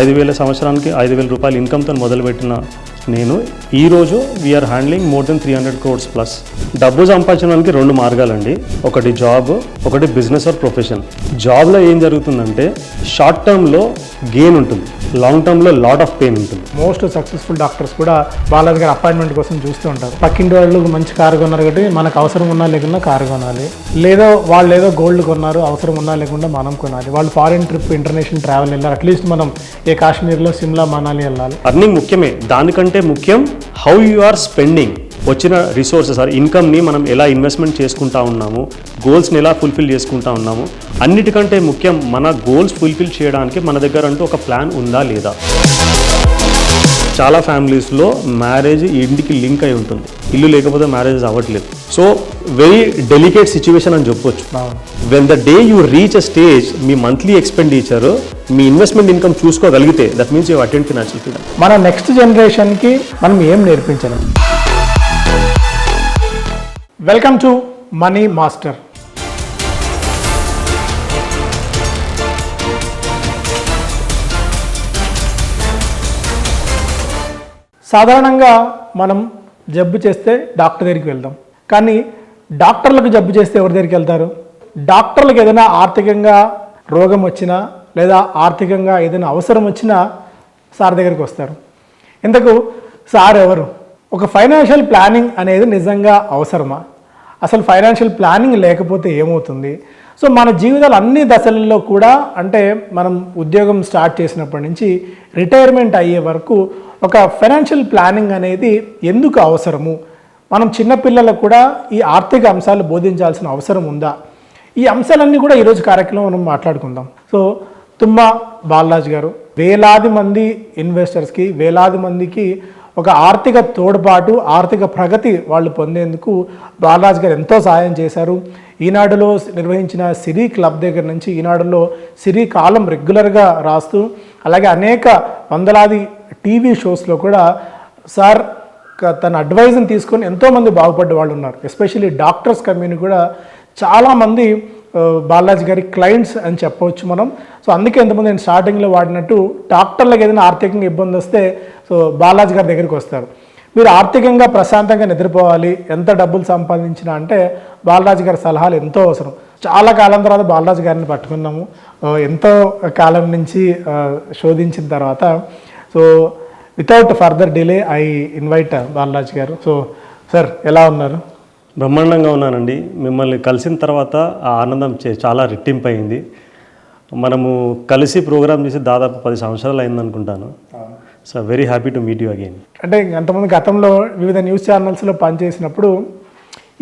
5,000 సంవత్సరానికి 5,000 రూపాయలు ఇన్కమ్తో మొదలుపెట్టిన నేను ఈరోజు we are handling more than 300 crores plus. డబ్బు సంపాదించడానికి 2 మార్గాలండి. ఒకటి జాబ్, ఒకటి బిజినెస్ ఆర్ ప్రొఫెషన్. జాబ్లో ఏం జరుగుతుందంటే షార్ట్ టర్మ్లో గెయిన్ ఉంటుంది, లాంగ్ టర్మ్లో లాట్ ఆఫ్ పెయిన్ ఉంటుంది. మోస్ట్ సక్సెస్ఫుల్ డాక్టర్స్ కూడా వాళ్ళ దగ్గర అపాయింట్మెంట్ కోసం చూస్తూ ఉంటారు. పక్కింటి వాళ్ళు మంచి కారు కొన్నారు కాబట్టి మనకు అవసరం ఉన్నా లేకుండా కారు కొనాలి, లేదో వాళ్ళు ఏదో గోల్డ్ కొన్నారు అవసరం ఉన్నా లేకుండా మనం కొనాలి. వాళ్ళు ఫారిన్ ట్రిప్, ఇంటర్నేషనల్ ట్రావెల్ వెళ్ళాలి, అట్లీస్ట్ మనం ఏ కాశ్మీర్లో సిమ్లా, మనాలి వెళ్ళాలి. అర్నింగ్ ముఖ్యమే, దానికంటే ముఖ్యం హౌ యు ఆర్ స్పెండింగ్. వచ్చిన రిసోర్సెస్ ఆర్ ఇన్కమ్ని మనం ఎలా ఇన్వెస్ట్మెంట్ చేసుకుంటా ఉన్నాము, గోల్స్ని ఎలా ఫుల్ఫిల్ చేసుకుంటా ఉన్నాము. అన్నిటికంటే ముఖ్యం మన గోల్స్ ఫుల్ఫిల్ చేయడానికి మన దగ్గర అంటూ ఒక ప్లాన్ ఉందా లేదా. చాలా ఫ్యామిలీస్లో మ్యారేజ్ ఇంటికి లింక్ అయి ఉంటుంది, ఇల్లు లేకపోతే మ్యారేజెస్ అవ్వట్లేదు. సో వెరీ డెలికేట్ సిచ్యువేషన్ అని చెప్పొచ్చు. When the day you reach a stage, మీ మంత్లీ ఎక్స్పెండిచర్, మీ ఇన్వెస్ట్మెంట్ ఇన్కమ్ చూసుకోగలిగితే that means you attend financial freedom. మన నెక్స్ట్ జనరేషన్కి మనం ఏం నేర్పించాలి? Welcome to money master. సాధారణంగా మనం జబ్బు చేస్తే డాక్టర్ దగ్గరికి వెళ్దాం, కానీ డాక్టర్లకు జబ్బు చేస్తే ఎవరి దగ్గరికి వెళ్తారు? డాక్టర్లకు ఏదైనా ఆర్థికంగా రోగం వచ్చినా లేదా ఆర్థికంగా ఏదైనా అవసరం వచ్చినా సార్ దగ్గరికి వస్తారు. ఇంతకు సార్ ఎవరు? ఒక ఫైనాన్షియల్ ప్లానింగ్ అనేది నిజంగా అవసరమా? అసలు ఫైనాన్షియల్ ప్లానింగ్ లేకపోతే ఏమవుతుంది? సో మన జీవితాలు అన్ని దశలలో కూడా, అంటే మనం ఉద్యోగం స్టార్ట్ చేసినప్పటి నుంచి రిటైర్మెంట్ అయ్యే వరకు ఒక ఫైనాన్షియల్ ప్లానింగ్ అనేది ఎందుకు అవసరము? మనం చిన్నపిల్లలకు కూడా ఈ ఆర్థిక అంశాలు బోధించాల్సిన అవసరం ఉందా? ఈ అంశాలన్నీ కూడా ఈరోజు కార్యక్రమంలో మనం మాట్లాడుకుందాం. సో తుమ్మా బాలరాజ్ గారు వేలాది మంది ఇన్వెస్టర్స్కి, వేలాది మందికి ఒక ఆర్థిక తోడ్పాటు, ఆర్థిక ప్రగతి వాళ్ళు పొందేందుకు బాలరాజ్ గారు ఎంతో సహాయం చేశారు. ఈనాడులో నిర్వహించిన సిరీ క్లబ్ దగ్గర నుంచి ఈనాడులో సిరీ కాలం రెగ్యులర్గా రాస్తూ, అలాగే అనేక వందలాది టీవీ షోస్లో కూడా సార్ తన అడ్వైజ్ని తీసుకొని ఎంతోమంది బాగుపడ్డ వాళ్ళు ఉన్నారు. ఎస్పెషల్లీ డాక్టర్స్ కమ్యూనిటీ కూడా చాలామంది బాలరాజ్ గారి క్లయింట్స్ అని చెప్పవచ్చు మనం. సో అందుకే ఎంతమంది నేను స్టార్టింగ్లో వాడినట్టు డాక్టర్లకు ఏదైనా ఆర్థికంగా ఇబ్బంది వస్తే సో బాలరాజ్ గారి దగ్గరికి వస్తారు. మీరు ఆర్థికంగా ప్రశాంతంగా నిద్రపోవాలి, ఎంత డబ్బులు సంపాదించినా అంటే బాలరాజ్ గారి సలహాలు ఎంతో అవసరం. చాలా కాలం తర్వాత బాలరాజ్ గారిని పట్టుకున్నాము, ఎంతో కాలం నుంచి శోధించిన తర్వాత. So without further delay I invite Balraj garu. So sir ఎలా ఉన్నారు? బ్రహ్మాండంగా ఉన్నానండి. మిమ్మల్ని కలిసిన తర్వాత ఆ ఆనందం చాలా రెట్టింపు అయింది. మనము కలిసి ప్రోగ్రామ్ చేసి దాదాపు 10 సంవత్సరాలు అయిందనుకుంటాను. So very happy to meet you again. అంటే అంతమంది గతంలో వివిధ న్యూస్ ఛానల్స్లో పనిచేసినప్పుడు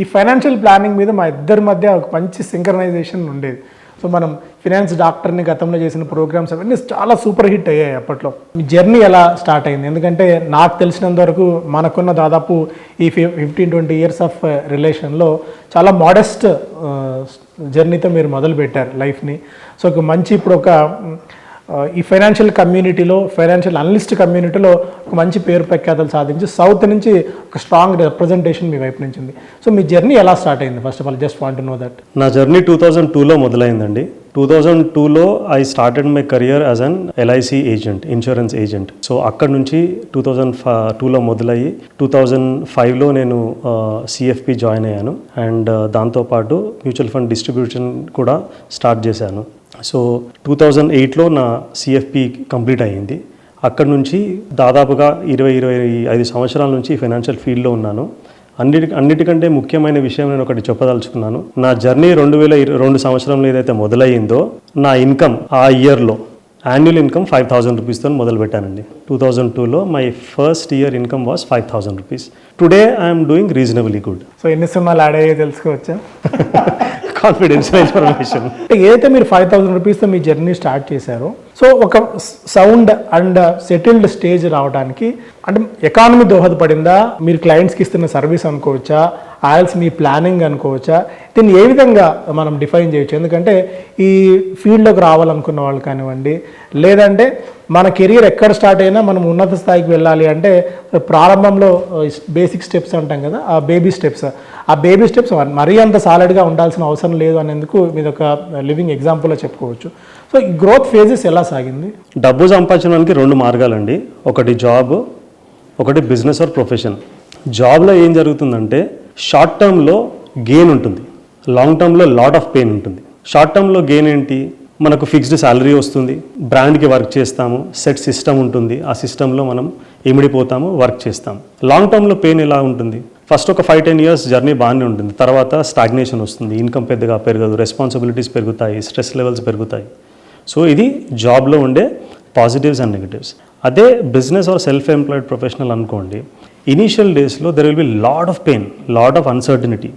ఈ ఫైనాన్షియల్ ప్లానింగ్ మీద మా ఇద్దరి మధ్య ఒక మంచి సింక్రనైజేషన్ ఉండేది. సో మనం ఫినాన్స్ డాక్టర్ని గతంలో చేసిన ప్రోగ్రామ్స్ అవన్నీ చాలా సూపర్ హిట్ అయ్యాయి అప్పట్లో. మీ జర్నీ ఎలా స్టార్ట్ అయింది? ఎందుకంటే నాకు తెలిసినంత వరకు మనకున్న దాదాపు ఈ 15-20 ఇయర్స్ ఆఫ్ రిలేషన్లో చాలా మోడెస్ట్ జర్నీతో మీరు మొదలుపెట్టారు లైఫ్ని. సో ఒక మంచి ఇప్పుడు ఒక ఈ ఫైనాన్షియల్ కమ్యూనిటీలో, ఫైనాన్షియల్ అనలిస్ట్ కమ్యూనిటీలో ఒక మంచి పేరు ప్రఖ్యాతలు సాధించి సౌత్ నుంచి ఒక స్ట్రాంగ్ రిప్రజెంటేషన్ మీ వైపు నుంచి ఉంది. సో మీ జర్నీ ఎలా స్టార్ట్ అయింది? First of all just want to know that. నా జర్నీ 2002లో మొదలైందండి. 2002లో I started my career as an LIC agent, insurance agent. So అక్కడ నుంచి 2002లో మొదలయ్యి 2005లో నేను CFP జాయిన్ అయ్యాను. అండ్ దాంతోపాటు మ్యూచువల్ ఫండ్ డిస్ట్రిబ్యూషన్ కూడా స్టార్ట్ చేశాను. సో 2008లో నా CFP కంప్లీట్ అయ్యింది. అక్కడి నుంచి దాదాపుగా 20-25 సంవత్సరాల నుంచి ఫైనాన్షియల్ ఫీల్డ్లో ఉన్నాను. అన్నిటికంటే ముఖ్యమైన విషయం నేను ఒకటి చెప్పదలుచుకున్నాను. నా జర్నీ 2002 సంవత్సరంలో ఏదైతే మొదలయ్యిందో, నా ఇన్కమ్ ఆ ఇయర్లో యాన్యువల్ ఇన్కమ్ 5,000 రూపీస్తో మొదలుపెట్టానండి. 2002లో my first year income was 5,000 rupees. Today I'm doing reasonably good. So ఎన్ని సినిమాలు యాడ్ అయ్యాయో తెలుసుకోవచ్చా? Confidential information. ఏదైతే మీరు 5,000 రూపీస్తో మీ జర్నీ స్టార్ట్ చేశారో, సో ఒక సౌండ్ అండ్ సెటిల్డ్ స్టేజ్ రావడానికి అంటే ఎకానమీ దోహదపడిందా? మీరు క్లయింట్స్కి ఇస్తున్న సర్వీస్ అనుకోవచ్చా? ఆయిల్స్ మీ ప్లానింగ్ అనుకోవచ్చా? దీన్ని ఏ విధంగా మనం డిఫైన్ చేయొచ్చు? ఎందుకంటే ఈ ఫీల్డ్లోకి రావాలనుకున్న వాళ్ళు కానివ్వండి, లేదంటే మన కెరీర్ ఎక్కడ స్టార్ట్ అయినా మనం ఉన్నత స్థాయికి వెళ్ళాలి అంటే ప్రారంభంలో బేసిక్ స్టెప్స్ అంటాం కదా, ఆ బేబీ స్టెప్స్ మరీ అంత సాలిడ్గా ఉండాల్సిన అవసరం లేదు అనేందుకు మీరు ఒక లివింగ్ ఎగ్జాంపుల్లో చెప్పుకోవచ్చు. సో ఈ గ్రోత్ ఫేజెస్ ఎలా సాగింది? డబ్బు సంపాదించడానికి 2 మార్గాలండి. ఒకటి జాబ్, ఒకటి బిజినెస్ ఆర్ ప్రొఫెషన్. జాబ్లో ఏం జరుగుతుందంటే షార్ట్ టర్మ్లో గెయిన్ ఉంటుంది, లాంగ్ టర్మ్లో లాట్ ఆఫ్ పెయిన్ ఉంటుంది. షార్ట్ టర్మ్లో గెయిన్ ఏంటి? మనకు ఫిక్స్డ్ శాలరీ వస్తుంది, బ్రాండ్కి వర్క్ చేస్తాము, సెట్ సిస్టమ్ ఉంటుంది, ఆ సిస్టంలో మనం ఇమిడిపోతాము, వర్క్ చేస్తాము. లాంగ్ టర్మ్లో పెయిన్ ఎలా ఉంటుంది? ఫస్ట్ ఒక 5-10 ఇయర్స్ జర్నీ బాగానే ఉంటుంది, తర్వాత స్టాగ్నేషన్ వస్తుంది, ఇన్కమ్ పెద్దగా పెరగదు, రెస్పాన్సిబిలిటీస్ పెరుగుతాయి, స్ట్రెస్ లెవెల్స్ పెరుగుతాయి. సో ఇది జాబ్లో ఉండే పాజిటివ్స్ అండ్ నెగటివ్స్. అదే business are self employed professional అనుకోండి, ఇనీషియల్ డేస్లో there will be lot of pain, lot of uncertainty,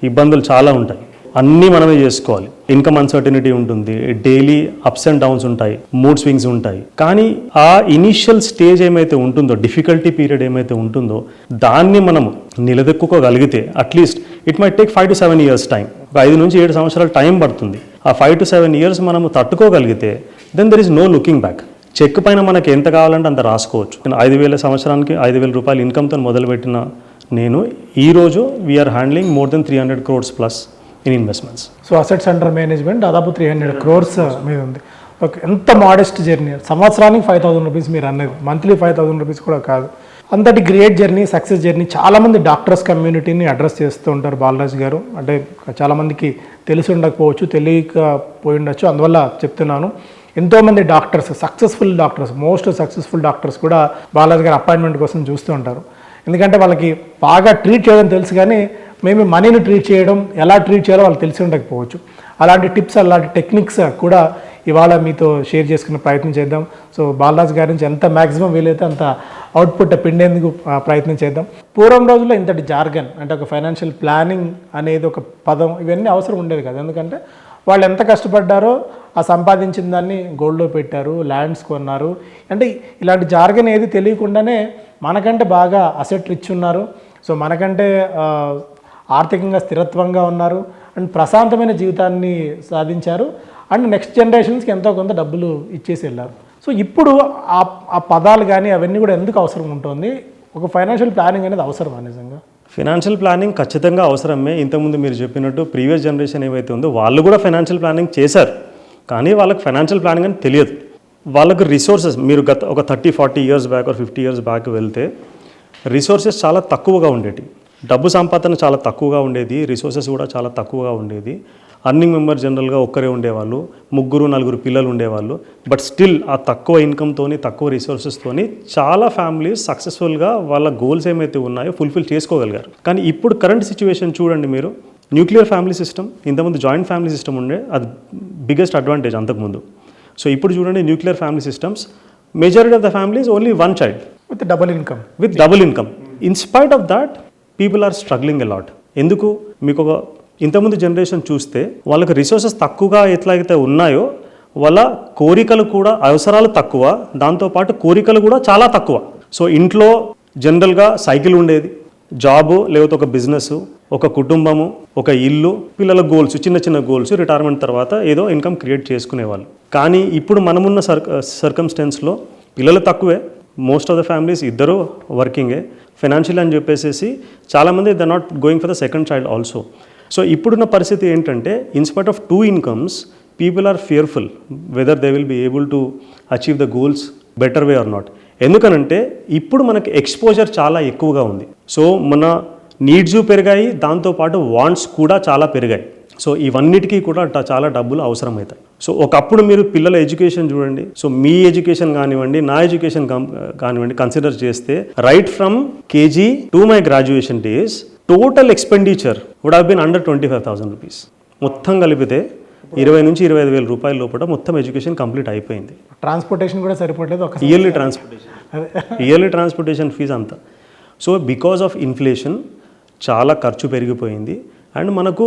ఇబ్బందులు చాలా ఉంటాయి, అన్నీ మనమే చేసుకోవాలి. ఇన్కమ్ అన్సర్టనిటీ ఉంటుంది, డైలీ అప్స్ అండ్ డౌన్స్ ఉంటాయి, మూడ్ స్వింగ్స్ ఉంటాయి. కానీ ఆ ఇనీషియల్ స్టేజ్ ఏమైతే ఉంటుందో, డిఫికల్టీ పీరియడ్ ఏమైతే ఉంటుందో, దాన్ని మనం నిలదొక్కుకోగలిగితే at least it might take 5 to 7 years time, ఒక 5 నుంచి 7 సంవత్సరాలు టైం పడుతుంది. ఆ 5 to 7 years మనము తట్టుకోగలిగితే then there is no looking back. Check పైన మనకి ఎంత కావాలంటే అంత రాసుకోవచ్చు. 5,000 సంవత్సరానికి 5,000 రూపాయలు ఇన్కమ్తో మొదలుపెట్టిన నేను ఈరోజు we are handling more than 300 crores plus in investments. So assets under management దాదాపు 300 crores మీద ఉంది. ఓకే, ఎంత మోడెస్ట్ జర్నీ. సంవత్సరానికి 5,000 రూపీస్ మీరు అన్నది, మంత్లీ 5,000 రూపీస్ కూడా కాదు. అంతటి గ్రేట్ జర్నీ, సక్సెస్ జర్నీ. చాలామంది డాక్టర్స్ కమ్యూనిటీని అడ్రస్ చేస్తూ ఉంటారు బాలరాజ్ గారు. అంటే చాలామందికి తెలిసి ఉండకపోవచ్చు, తెలియకపోయి ఉండొచ్చు, అందువల్ల చెప్తున్నాను. ఎంతోమంది డాక్టర్స్, మోస్ట్ సక్సెస్ఫుల్ డాక్టర్స్ కూడా బాలాజీ గారు అపాయింట్మెంట్ కోసం చూస్తూ ఉంటారు. ఎందుకంటే వాళ్ళకి బాగా ట్రీట్ చేయడం తెలుసు, కానీ మేము మనీని ట్రీట్ చేయడం, ఎలా ట్రీట్ చేయాలో వాళ్ళకి తెలిసి ఉండకపోవచ్చు. అలాంటి టిప్స్, అలాంటి టెక్నిక్స్ కూడా ఇవాళ మీతో షేర్ చేసుకునే ప్రయత్నం చేద్దాం. సో బాలరాజ్ గారి నుంచి ఎంత మ్యాక్సిమం వీలైతే అంత అవుట్పుట్ పిండేందుకు ప్రయత్నం చేద్దాం. పూర్వం రోజుల్లో ఇంతటి జార్గన్, అంటే ఒక ఫైనాన్షియల్ ప్లానింగ్ అనేది ఒక పదం, ఇవన్నీ అవసరం ఉండేది కదా. ఎందుకంటే వాళ్ళు ఎంత కష్టపడ్డారో ఆ సంపాదించిన దాన్ని గోల్డ్లో పెట్టారు, ల్యాండ్స్ కొన్నారు. అంటే ఇలాంటి జార్గన్ ఏది తెలియకుండానే మనకంటే బాగా అసెట్ రిచ్ ఉన్నారు. సో మనకంటే ఆర్థికంగా స్థిరత్వంగా ఉన్నారు, అండ్ ప్రశాంతమైన జీవితాన్ని సాధించారు, అండ్ నెక్స్ట్ జనరేషన్స్కి ఎంతో కొంత డబ్బులు ఇచ్చేసి వెళ్ళారు. సో ఇప్పుడు ఆ పదాలు కానీ అవన్నీ కూడా ఎందుకు అవసరం ఉంటుంది? ఒక ఫైనాన్షియల్ ప్లానింగ్ అనేది అవసరమా నిజంగా? ఫైనాన్షియల్ ప్లానింగ్ ఖచ్చితంగా అవసరమే. ఇంతకుముందు మీరు చెప్పినట్టు ప్రీవియస్ జనరేషన్ ఏవైతే ఉందో వాళ్ళు కూడా ఫైనాన్షియల్ ప్లానింగ్ చేశారు, కానీ వాళ్ళకి ఫైనాన్షియల్ ప్లానింగ్ అని తెలియదు. వాళ్ళకు రిసోర్సెస్, మీరు ఒక 30-40 years back or 50 years back వెళ్తే రిసోర్సెస్ చాలా తక్కువగా ఉండేవి. డబ్బు సంపాదన చాలా తక్కువగా ఉండేది, రిసోర్సెస్ కూడా చాలా తక్కువగా ఉండేది. అర్నింగ్ మెంబర్ జనరల్గా ఒక్కరే ఉండేవాళ్ళు, 3-4 పిల్లలు ఉండేవాళ్ళు. బట్ స్టిల్ ఆ తక్కువ ఇన్కమ్తోని, తక్కువ రిసోర్సెస్తోని చాలా ఫ్యామిలీస్ సక్సెస్ఫుల్గా వాళ్ళ గోల్స్ ఏమైతే ఉన్నాయో ఫుల్ఫిల్ చేసుకోగలిగారు. కానీ ఇప్పుడు కరెంట్ సిచ్యువేషన్ చూడండి మీరు, న్యూక్లియర్ ఫ్యామిలీ సిస్టమ్, ఇంతకుముందు జాయింట్ ఫ్యామిలీ సిస్టమ్ ఉండే, అది బిగ్గెస్ట్ అడ్వాంటేజ్ అంతకుముందు. సో ఇప్పుడు చూడండి nuclear family systems, majority of the families only 1 child with double income. In spite of that people are struggling a lot. ఎందుకు? మీకు ఒక ఇంతకుముందు జనరేషన్ చూస్తే వాళ్ళకి రిసోర్సెస్ తక్కువగా ఎట్లయితే ఉన్నాయో వాళ్ళ కోరికలు కూడా, అవసరాలు తక్కువ, దాంతోపాటు కోరికలు కూడా చాలా తక్కువ. సో ఇంట్లో జనరల్గా సైకిల్ ఉండేది, జాబు లేకపోతే ఒక బిజినెస్, ఒక కుటుంబము, ఒక ఇల్లు, పిల్లల గోల్స్, చిన్న చిన్న గోల్స్, రిటైర్మెంట్ తర్వాత ఏదో ఇన్కమ్ క్రియేట్ చేసుకునేవాళ్ళు. కానీ ఇప్పుడు మనమున్న సర్కమ్స్టెన్స్లో పిల్లలు తక్కువే, మోస్ట్ ఆఫ్ ద ఫ్యామిలీస్ ఇద్దరు వర్కింగే, ఫైనాన్షియల్ అని చెప్పేసి చాలామంది they not going for the second child also. So ఇప్పుడున్న పరిస్థితి ఏంటంటే in spite of 2 incomes people are fearful whether they will be able to achieve the goals better way or not. ఎందుకనంటే ఇప్పుడు మనకి ఎక్స్పోజర్ చాలా ఎక్కువగా ఉంది. సో మన నీడ్స్ పెరిగాయి, దాంతోపాటు వాంట్స్ కూడా చాలా పెరిగాయి. సో ఇవన్నిటికీ కూడా చాలా డబ్బులు అవసరమవుతాయి. సో ఒకప్పుడు మీరు పిల్లల ఎడ్యుకేషన్ చూడండి, సో మీ ఎడ్యుకేషన్ కానివ్వండి, నా ఎడ్యుకేషన్ కానివ్వండి, కన్సిడర్ చేస్తే right from KG to my graduation days total expenditure would have been under 25,000 rupees. మొత్తం కలిపితే 20,000 నుంచి 25,000 రూపాయల లోపల మొత్తం ఎడ్యుకేషన్ కంప్లీట్ అయిపోయింది. ట్రాన్స్పోర్టేషన్ కూడా సరిపోలేదు, ఇయర్లీ ట్రాన్స్పోర్టేషన్ ఫీజు అంతా. సో బికాస్ ఆఫ్ ఇన్ఫ్లేషన్ చాలా ఖర్చు పెరిగిపోయింది, అండ్ మనకు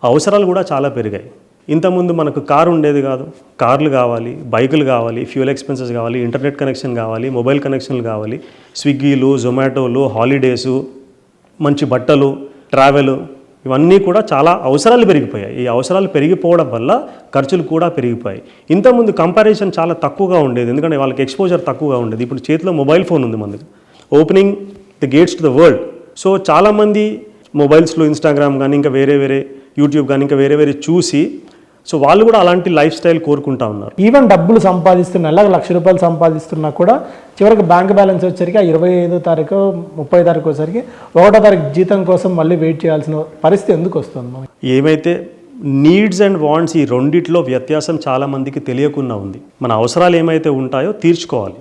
అవసరాలు కూడా చాలా పెరిగాయి. ఇంతకుముందు మనకు కారు ఉండేది కాదు, కార్లు కావాలి, బైకులు కావాలి, ఫ్యూయల్ ఎక్స్పెన్సెస్ కావాలి, ఇంటర్నెట్ కనెక్షన్ కావాలి, మొబైల్ కనెక్షన్లు కావాలి, స్విగ్గీలు, జొమాటోలు, హాలిడేసు, మంచి బట్టలు, ట్రావెల్, ఇవన్నీ కూడా చాలా అవసరాలు పెరిగిపోయాయి. ఈ అవసరాలు పెరిగిపోవడం వల్ల ఖర్చులు కూడా పెరిగిపోయాయి. ఇంతకుముందు కంపారిజన్ చాలా తక్కువగా ఉండేది, ఎందుకంటే వాళ్ళకి ఎక్స్పోజర్ తక్కువగా ఉండేది. ఇప్పుడు చేతిలో మొబైల్ ఫోన్ ఉంది మనకి, opening the gates to the world. So చాలామంది మొబైల్స్లో ఇన్స్టాగ్రామ్ కానీ ఇంకా వేరే యూట్యూబ్ కానీ ఇంకా వేరే చూసి సో వాళ్ళు కూడా అలాంటి లైఫ్ స్టైల్ కోరుకుంటా ఉన్నారు. ఈవెన్ డబ్బులు సంపాదిస్తున్న నెలకు ₹1,00,000 సంపాదిస్తున్నా కూడా చివరికి బ్యాంక్ బ్యాలెన్స్ వచ్చేసరికి 25వ తారీఖు 30వ తారీఖు వచ్చేసరికి 1వ తారీఖు జీతం కోసం మళ్ళీ వెయిట్ చేయాల్సిన పరిస్థితి ఎందుకు వస్తుంది మనకి? ఏమైతే నీడ్స్ అండ్ వాంట్స్ ఈ రెండిట్లో వ్యత్యాసం చాలామందికి తెలియకుండా ఉంది. మన అవసరాలు ఏమైతే ఉంటాయో తీర్చుకోవాలి,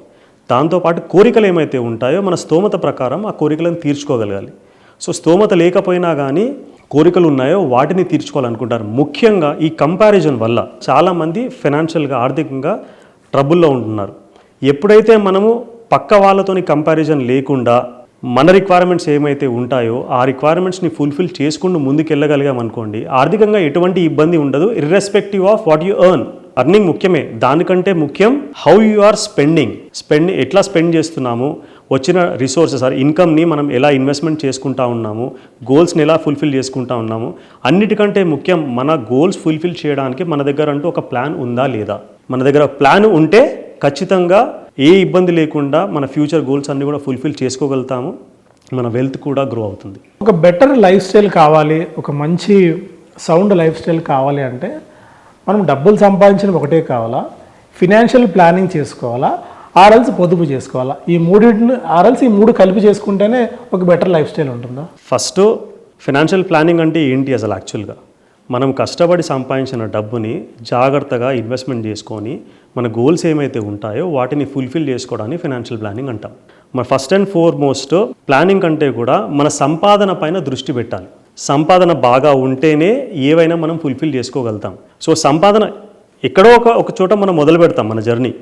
దాంతోపాటు కోరికలు ఏమైతే ఉంటాయో మన స్తోమత ప్రకారం ఆ కోరికలను తీర్చుకోగలగాలి. సో స్తోమత లేకపోయినా కానీ కోరికలు ఉన్నాయో వాటిని తీర్చుకోవాలనుకుంటారు. ముఖ్యంగా ఈ కంపారిజన్ వల్ల చాలామంది ఫైనాన్షియల్గా ఆర్థికంగా ట్రబుల్లో ఉంటున్నారు. ఎప్పుడైతే మనము పక్క వాళ్ళతోని కంపారిజన్ లేకుండా మన రిక్వైర్మెంట్స్ ఏమైతే ఉంటాయో ఆ రిక్వైర్మెంట్స్ని ఫుల్ఫిల్ చేసుకుంటూ ముందుకెళ్ళగలిగాం అనుకోండి, ఆర్థికంగా ఎటువంటి ఇబ్బంది ఉండదు. Irrespective of what you earn. Earning ముఖ్యమే, దానికంటే ముఖ్యం హౌ యు ఆర్ స్పెండింగ్. ఎట్లా స్పెండ్ చేస్తున్నాము, వచ్చిన రిసోర్సెస్ ఇన్కమ్ని మనం ఎలా ఇన్వెస్ట్మెంట్ చేసుకుంటా ఉన్నాము, గోల్స్ని ఎలా ఫుల్ఫిల్ చేసుకుంటా ఉన్నాము. అన్నిటికంటే ముఖ్యం మన గోల్స్ ఫుల్ఫిల్ చేయడానికి మన దగ్గర అంటూ ఒక ప్లాన్ ఉందా లేదా. మన దగ్గర ప్లాన్ ఉంటే ఖచ్చితంగా ఏ ఇబ్బంది లేకుండా మన ఫ్యూచర్ గోల్స్ అన్నీ కూడా ఫుల్ఫిల్ చేసుకోగలుగుతాము. మన వెల్త్ కూడా గ్రో అవుతుంది. ఒక బెటర్ లైఫ్ స్టైల్ కావాలి, ఒక మంచి సౌండ్ లైఫ్ స్టైల్ కావాలి అంటే మనం డబ్బులు సంపాదించడం ఒకటే కావాలా, ఫినాన్షియల్ ప్లానింగ్ చేసుకోవాలా, ఆర్ఎల్స్ పొదుపు చేసుకోవాలా? ఈ మూడు కలిపి చేసుకుంటేనే ఒక బెటర్ లైఫ్ స్టైల్ ఉంటుందా? ఫస్ట్ ఫినాన్షియల్ ప్లానింగ్ అంటే ఏంటి అసలు? యాక్చువల్గా మనం కష్టపడి సంపాదించిన డబ్బుని జాగ్రత్తగా ఇన్వెస్ట్మెంట్ చేసుకొని మన గోల్స్ ఏమైతే ఉంటాయో వాటిని ఫుల్ఫిల్ చేసుకోవడానికి ఫినాన్షియల్ ప్లానింగ్ అంటాం. మన ఫస్ట్ అండ్ ఫార్మోస్ట్ ప్లానింగ్ కంటే కూడా మన సంపాదన పైన దృష్టి పెట్టాలి. సంపాదన బాగా ఉంటేనే ఏవైనా మనం ఫుల్ఫిల్ చేసుకోగలుగుతాం. సో సంపాదన ఎక్కడో ఒక చోట మనం మొదలు పెడతాం మన జర్నీ.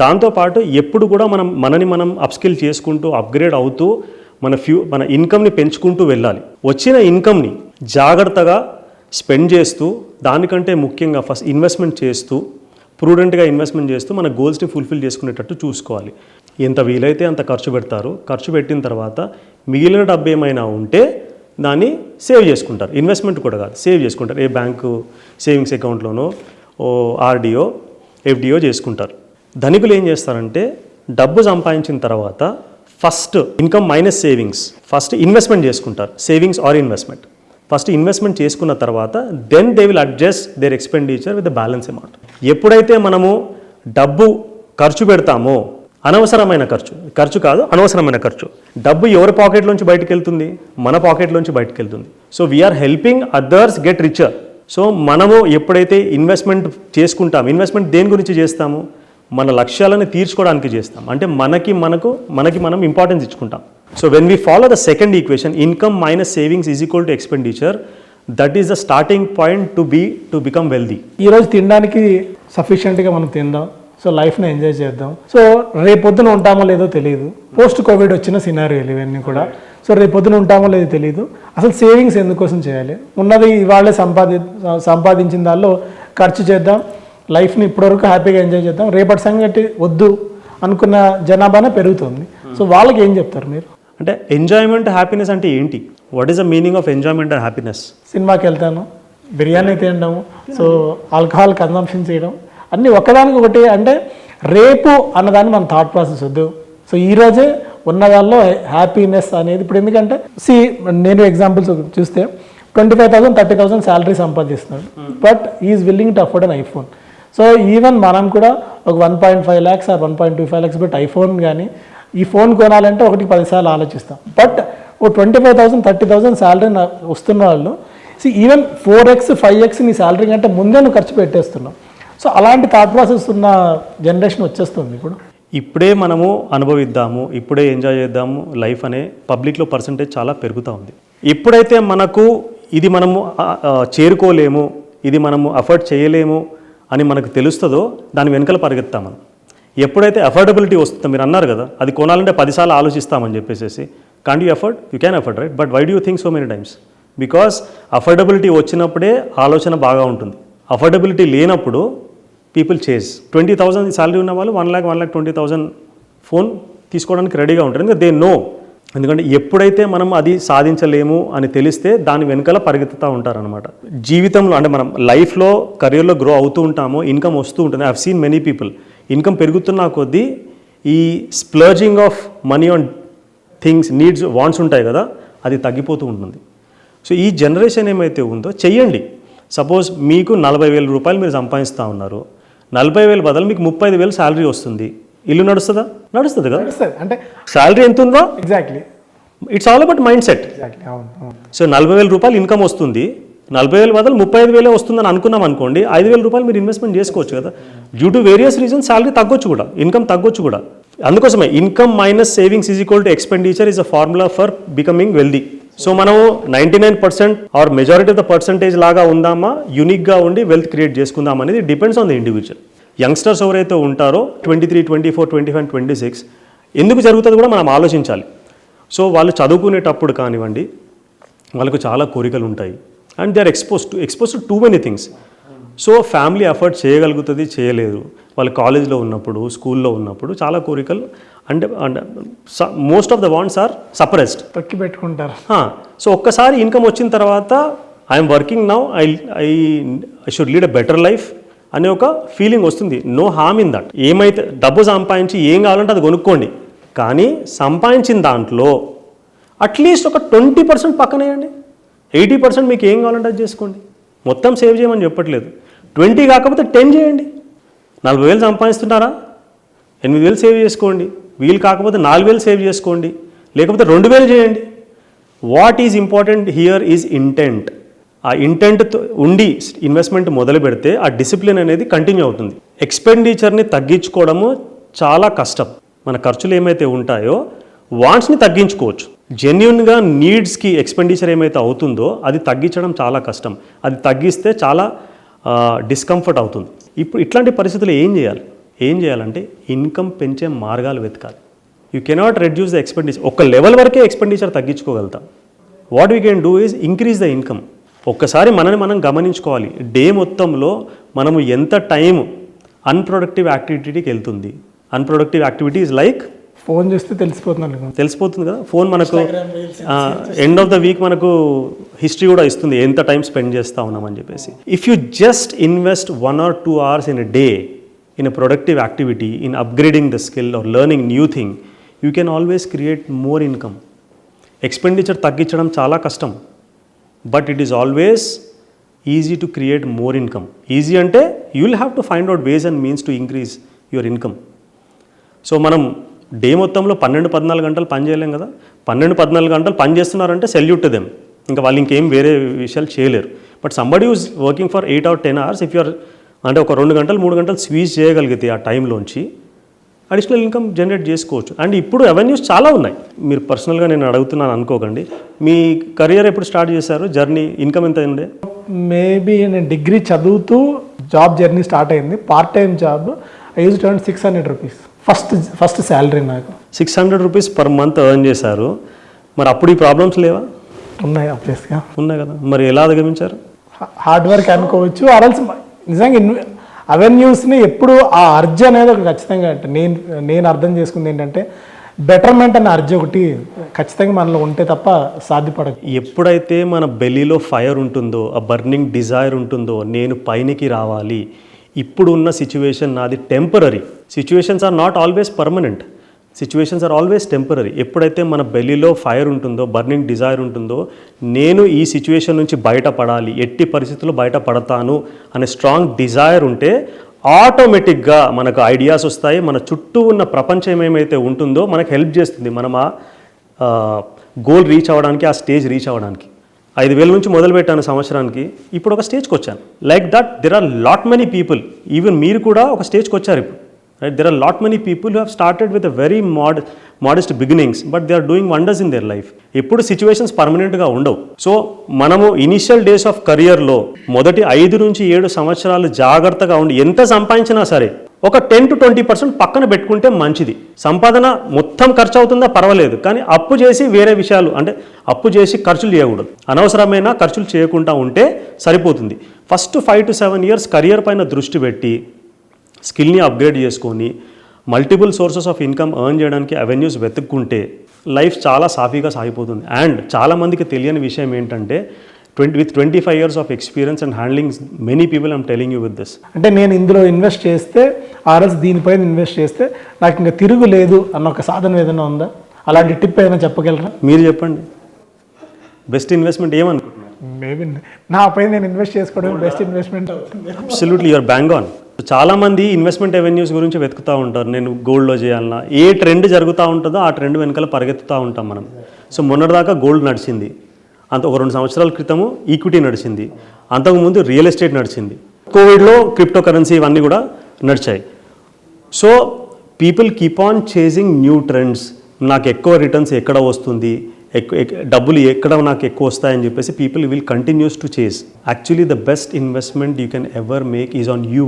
దాంతోపాటు ఎప్పుడు కూడా మనని మనం అప్స్కిల్ చేసుకుంటూ అప్గ్రేడ్ అవుతూ మన ఇన్కమ్ని పెంచుకుంటూ వెళ్ళాలి. వచ్చిన ఇన్కమ్ని జాగ్రత్తగా స్పెండ్ చేస్తూ, దానికంటే ముఖ్యంగా ఫస్ట్ ఇన్వెస్ట్మెంట్ చేస్తూ, ప్రూడెంట్గా ఇన్వెస్ట్మెంట్ చేస్తూ మన గోల్స్ని ఫుల్ఫిల్ చేసుకునేటట్టు చూసుకోవాలి. ఎంత వీలైతే అంత ఖర్చు పెడతారు. ఖర్చు పెట్టిన తర్వాత మిగిలిన డబ్బు ఏమైనా ఉంటే దాన్ని సేవ్ చేసుకుంటారు. ఇన్వెస్ట్మెంట్ కూడా కాదు, సేవ్ చేసుకుంటారు. ఏ బ్యాంకు సేవింగ్స్ అకౌంట్లోనో ఆర్డిఓ ఎఫ్డిఓ చేసుకుంటారు. ధనికులు ఏం చేస్తారంటే డబ్బు సంపాదించిన తర్వాత first income minus savings, first investment చేసుకుంటారు. Savings or investment first investment చేసుకున్న తర్వాత then they will adjust their expenditure with the balance amount. ఎప్పుడైతే మనము డబ్బు ఖర్చు పెడతామో, అనవసరమైన ఖర్చు కాదు, అనవసరమైన ఖర్చు, డబ్బు ఎవరి పాకెట్లోంచి బయటకు వెళ్తుంది? మన పాకెట్లోంచి బయటకు వెళ్తుంది. So we are helping others get richer. So మనము ఎప్పుడైతే ఇన్వెస్ట్మెంట్ చేసుకుంటాం, ఇన్వెస్ట్మెంట్ దేని గురించి చేస్తాము? మన లక్ష్యాలను తీర్చుకోవడానికి చేస్తాం. అంటే మనకి మనం ఇంపార్టెన్స్ ఇచ్చుకుంటాం. So when we follow the second equation, income minus savings is equal to expenditure, that is the starting point to become wealthy. ఈరోజు తినడానికి సఫిషియెంట్గా మనం తిందాం, సో లైఫ్ని ఎంజాయ్ చేద్దాం. సో రేపొద్దున ఉంటామో లేదో తెలియదు. పోస్ట్ కోవిడ్ వచ్చిన సినారియోలు ఇవన్నీ కూడా. సో రేపొద్దున ఉంటామో లేదో తెలియదు. అసలు సేవింగ్స్ ఎందుకోసం చేయాలి? ఉన్నది ఇవాళే సంపాదించిన దానిలో ఖర్చు చేద్దాం, లైఫ్ని ఇప్పటివరకు హ్యాపీగా ఎంజాయ్ చేద్దాం, రేపటి సంగతి వద్దు అనుకున్న జనాభానే పెరుగుతుంది. సో వాళ్ళకి ఏం చెప్తారు మీరు? అంటే ఎంజాయ్మెంట్ హ్యాపీనెస్ అంటే ఏంటి? What is the meaning of enjoyment and happiness? సినిమాకి వెళ్తాను, బిర్యానీ తినడం, సో ఆల్కహాల్ కన్సంప్షన్ చేయడం, అన్నీ ఒకదానికి ఒకటి. అంటే రేపు అన్నదాన్ని మన థాట్ ప్రాసెస్ వద్దు. సో ఈరోజే ఉన్నదాల్లో హ్యాపీనెస్ అనేది ఇప్పుడు ఎందుకంటే నేను ఎగ్జాంపుల్స్ చూస్తే 25,000 30,000 శాలరీ సంపాదిస్తున్నాడు, but is willing to afford an iPhone. So even మనం కూడా ఒక 1.5 lakhs ఆర్ 1.25 lakhs పెట్టి ఐఫోన్ కానీ ఈ ఫోన్ కొనాలంటే ఒకటికి 10 సార్లు ఆలోచిస్తాం. బట్ ఓ 25,000 30,000 శాలరీ వస్తున్న వాళ్ళు ఈవెన్ 4x 5x నీ శాలరీ కంటే ముందే నువ్వు ఖర్చు పెట్టేస్తున్నావు. సో అలాంటి థాట్ ప్రాసెస్ ఉన్న జనరేషన్ వచ్చేస్తుంది ఇప్పుడు. ఇప్పుడే మనము అనుభవిద్దాము, ఇప్పుడే ఎంజాయ్ చేద్దాము లైఫ్ అనే పబ్లిక్లో పర్సంటేజ్ చాలా పెరుగుతూ ఉంది. ఎప్పుడైతే మనకు ఇది మనము చేరుకోలేము, ఇది మనము అఫోర్డ్ చేయలేము అని మనకు తెలుస్తుందో దాని వెనకాల పరిగెత్తాం మనం. ఎప్పుడైతే అఫోర్డబిలిటీ వస్తుందో, మీరు అన్నారు కదా అది కొనాలంటే 10 సార్లు ఆలోచిస్తామని చెప్పేసి, can't you afford? You can afford, right? But why do you think so many times? Because affordability వచ్చినప్పుడే ఆలోచన బాగా ఉంటుంది. అఫోర్డబిలిటీ లేనప్పుడు పీపుల్ చేజ్. 20,000 శాలరీ ఉన్న వాళ్ళు 1,20,000 ఫోన్ తీసుకోవడానికి రెడీగా ఉంటారు. ఎందుకంటే దే నో ఎందుకంటే ఎప్పుడైతే మనం అది సాధించలేము అని తెలిస్తే దాని వెనకాల పరిగెత్తుతూ ఉంటారనమాట. జీవితంలో అంటే మనం లైఫ్లో కెరియర్లో గ్రో అవుతూ ఉంటామో ఇన్కమ్ వస్తూ ఉంటుంది. I have seen many people income పెరుగుతున్న కొద్దీ ఈ splurging of money on things needs wants ఉంటాయి కదా, అది తగ్గిపోతూ ఉంటుంది. సో ఈ జనరేషన్ ఏమైతే ఉందో చెయ్యండి. సపోజ్ మీకు 40,000 రూపాయలు మీరు సంపాదిస్తూ ఉన్నారు, 40,000 బదులు మీకు 35,000 శాలరీ వస్తుంది, ఇల్లు నడుస్తుందా? నడుస్తుంది కదా. అంటే శాలరీ ఎంత ఉందో exactly it's all about mind set. So 40,000 రూపాయలు ఇన్కమ్ వస్తుంది, 40,000 బదులు 35,000 వస్తుందని అనుకున్నాం అనుకోండి, 5,000 రూపాయలు మీరు ఇన్వెస్ట్మెంట్ చేసుకోవచ్చు కదా. Due to various reasons salary తగ్గొచ్చు కూడా, ఇన్కమ్ తగ్గొచ్చు కూడా. అందుకోసమే income minus savings is equal to expenditure is a formula for becoming wealthy. So మనం 99% or majority of the percentage లాగా ఉందామా, యూనిక్గా ఉండి వెల్త్ క్రియేట్ చేసుకుందాం అనేది depends on the individual. Youngsters ఎవరైతే ఉంటారో 23, 24, 25, 26 ఎందుకు జరుగుతుంది కూడా మనం ఆలోచించాలి. సో వాళ్ళు చదువుకునేటప్పుడు కానివ్వండి, వాళ్ళకు చాలా కోరికలు ఉంటాయి and they are expose to too many things. So family effort చేయగలుగుతుంది, చేయలేదు. వాళ్ళు కాలేజ్లో ఉన్నప్పుడు, స్కూల్లో ఉన్నప్పుడు చాలా కోరికలు అంటే most of the wants are suppressed, తొక్కి పెట్టుకుంటారు. సో ఒక్కసారి ఇన్కమ్ వచ్చిన తర్వాత I'm working now, I should lead a better life అనే ఒక ఫీలింగ్ వస్తుంది. No harm in that. ఏమైతే డబ్బు సంపాదించి ఏం కావాలంటే అది కొనుక్కోండి, కానీ సంపాదించిన దాంట్లో అట్లీస్ట్ ఒక 20% పక్కనేయండి. 80% మీకు ఏం కావాలంటే అది చేసుకోండి. మొత్తం సేవ్ చేయమని చెప్పట్లేదు. 20 కాకపోతే 10 చేయండి. 40,000 సంపాదిస్తున్నారా, 8,000 సేవ్ చేసుకోండి. వీలు కాకపోతే 4,000 సేవ్ చేసుకోండి, లేకపోతే 2,000 చేయండి. What is important here is intent. ఆ ఇంటెంట్ ఉండి ఇన్వెస్ట్మెంట్ మొదలు పెడితే ఆ డిసిప్లిన్ అనేది కంటిన్యూ అవుతుంది. ఎక్స్పెండిచర్ని తగ్గించుకోవడము చాలా కష్టం. మన ఖర్చులు ఏమైతే ఉంటాయో వాంట్స్ని తగ్గించుకోవచ్చు. జెన్యున్గా నీడ్స్కి ఎక్స్పెండిచర్ ఏమైతే అవుతుందో అది తగ్గించడం చాలా కష్టం. అది తగ్గిస్తే చాలా డిస్కంఫర్ట్ అవుతుంది. ఇప్పుడు ఇట్లాంటి పరిస్థితులు ఏం చేయాలంటే ఇన్కమ్ పెంచే మార్గాలు వెతకాలి. You cannot reduce the expenditure. ఒక లెవెల్ వరకే ఎక్స్పెండిచర్ తగ్గించుకోగలుగుతాం. What we can do is increase the income. ఒక్కసారి మనని మనం గమనించుకోవాలి. డే మొత్తంలో మనము ఎంత టైం అన్ప్రొడక్టివ్ యాక్టివిటీకి వెళ్తుంది. అన్ప్రొడక్టివ్ యాక్టివిటీస్ లైక్ ఫోన్ చూస్తే తెలిసిపోతుంది కదా. ఫోన్ మనకు ఎండ్ ఆఫ్ ద వీక్ మనకు హిస్టరీ కూడా ఇస్తుంది, ఎంత టైం స్పెండ్ చేస్తూ ఉన్నామని చెప్పేసి. If you just invest 1 or 2 hours in a day in a productive activity, in upgrading the skill or learning new thing, you can always create more income. Expenditure తగ్గించడం చాలా కష్టం, but it is always easy to create more income. Easy అంటే you will have to find out ways and means to increase your income. So మనం day మొత్తంలో 12-14 గంటలు పని చేయలేం కదా. 12-14 గంటలు పని చేస్తున్నారంటే సెల్యూట్ టు దెమ్. ఇంకా వాళ్ళు ఇంకేం వేరే విషయాలు చేయలేరు. But somebody use working for 8 or 10 hours, if you're అంటే ఒక 2 గంటలు 3 గంటలు స్వీజ్ చేయగలిగితే ఆ టైంలోంచి అడిషనల్ ఇన్కమ్ జనరేట్ చేసుకోవచ్చు. అండ్ ఇప్పుడు అవెన్యూస్ చాలా ఉన్నాయి. మీరు పర్సనల్గా నేను అడుగుతున్నాను అనుకోకండి. మీ కెరియర్ ఎప్పుడు స్టార్ట్ చేశారు, జర్నీ, ఇన్కమ్ ఎంత ఉండే? మేబీ నేను డిగ్రీ చదువుతూ జాబ్ జర్నీ స్టార్ట్ అయింది. Part time job. I use to earn 600 rupees first salary. నాకు 600 రూపీస్ పర్ మంత్ ఎర్న్ చేశారు. మరి అప్పుడు ఈ ప్రాబ్లమ్స్ లేవా? ఉన్నాయి, ఆబ్వియస్గా ఉన్నాయి కదా. మరి ఎలా అధిగమించారు? హార్డ్ వర్క్ అనుకోవచ్చు. ఆర్ఎల్స్ నిజంగా అవెన్యూస్ని ఎప్పుడు ఆ అర్జ్ అనేది ఒకటి ఖచ్చితంగా అంటే నేను అర్థం చేసుకుంది ఏంటంటే బెటర్మెంట్ అనే అర్జ్ ఒకటి ఖచ్చితంగా మనలో ఉంటే తప్ప సాధ్యపడదు. ఎప్పుడైతే మన బెల్లీలో ఫైర్ ఉంటుందో, ఆ బర్నింగ్ డిజైర్ ఉంటుందో, నేను పైనికి రావాలి, ఇప్పుడు ఉన్న సిచ్యువేషన్ నాది temporary. Situations are not always permanent, situations are always temporary. ఎప్పుడైతే మన బెల్లీలో ఫైర్ ఉంటుందో, బర్నింగ్ డిజైర్ ఉంటుందో, నేను ఈ సిచ్యువేషన్ నుంచి బయటపడాలి, ఎట్టి పరిస్థితుల్లో బయటపడతాను అనే స్ట్రాంగ్ డిజైర్ ఉంటే ఆటోమేటిక్గా మనకు ఐడియాస్ వస్తాయి. మన చుట్టూ ఉన్న ప్రపంచం ఏమైతే ఉంటుందో మనకు హెల్ప్ చేస్తుంది. మనం ఆ గోల్ రీచ్ అవ్వడానికి, ఆ స్టేజ్ రీచ్ అవ్వడానికి. 5,000 నుంచి మొదలుపెట్టాను సంవత్సరానికి, ఇప్పుడు ఒక స్టేజ్కి వచ్చాను. Like that there are lot many people, even మీరు కూడా ఒక స్టేజ్కి వచ్చారు ఇప్పుడు. Right, there are lot many people who have started with a very modest beginnings, but they are doing wonders in their life. ఎప్పుడు సిచ్యువేషన్స్ పర్మనెంట్గా ఉండవు. So మనము ఇనిషియల్ డేస్ ఆఫ్ కెరియర్లో మొదటి 5 నుంచి 7 సంవత్సరాలు జాగ్రత్తగా ఉండి ఎంత సంపాదించినా సరే ఒక 10 to 20% పక్కన పెట్టుకుంటే మంచిది. సంపాదన మొత్తం ఖర్చు అవుతుందా పర్వాలేదు, కానీ అప్పు చేసి వేరే విషయాలు అంటే అప్పు చేసి ఖర్చులు చేయకూడదు. అనవసరమైన ఖర్చులు చేయకుండా ఉంటే సరిపోతుంది. ఫస్ట్ 5 to 7 years కెరియర్ పైన దృష్టి పెట్టి స్కిల్ని అప్గ్రేడ్ చేసుకొని multiple sources of income earn చేయడానికి అవెన్యూస్ వెతుక్కుంటే లైఫ్ చాలా సాఫీగా సాగిపోతుంది. అండ్ చాలామందికి తెలియని విషయం ఏంటంటే with 25 years of experience and handling many people, I'm telling you with this. అంటే నేను ఇందులో ఇన్వెస్ట్ చేస్తే ఆర్ఎల్స్ దీనిపైన ఇన్వెస్ట్ చేస్తే నాకు ఇంకా తిరుగు లేదు అన్న ఒక సాధన ఏదైనా ఉందా? అలాంటి టిప్ ఏదైనా చెప్పగలరా? మీరు చెప్పండి, బెస్ట్ ఇన్వెస్ట్మెంట్ ఏమనుకుంటున్నారు? మేబీ నా పైన నేను ఇన్వెస్ట్ చేసుకోవడం బెస్ట్ ఇన్వెస్ట్మెంట్ అవుతుంది. Absolutely your bang on. చాలామంది ఇన్వెస్ట్మెంట్ అవెన్యూస్ గురించి వెతుకుతూ ఉంటారు. నేను గోల్డ్లో చేయాలన్నా, ఏ ట్రెండ్ జరుగుతూ ఉంటుందో ఆ ట్రెండ్ వెనకాల పరిగెత్తుతూ ఉంటాం మనం. సో మొన్నటిదాకా గోల్డ్ నడిచింది, అంత ఒక 2 సంవత్సరాల క్రితము ఈక్విటీ నడిచింది, అంతకుముందు రియల్ ఎస్టేట్ నడిచింది, కోవిడ్లో క్రిప్టో కరెన్సీ ఇవన్నీ కూడా నడిచాయి. So people keep on chasing new trends. నాకు ఎక్కువ రిటర్న్స్ ఎక్కడ వస్తుంది, డబ్బులు ఎక్కడ నాకు ఎక్కువ వస్తాయని చెప్పేసి people will continues to chase. Actually the best investment you can ever make is on you.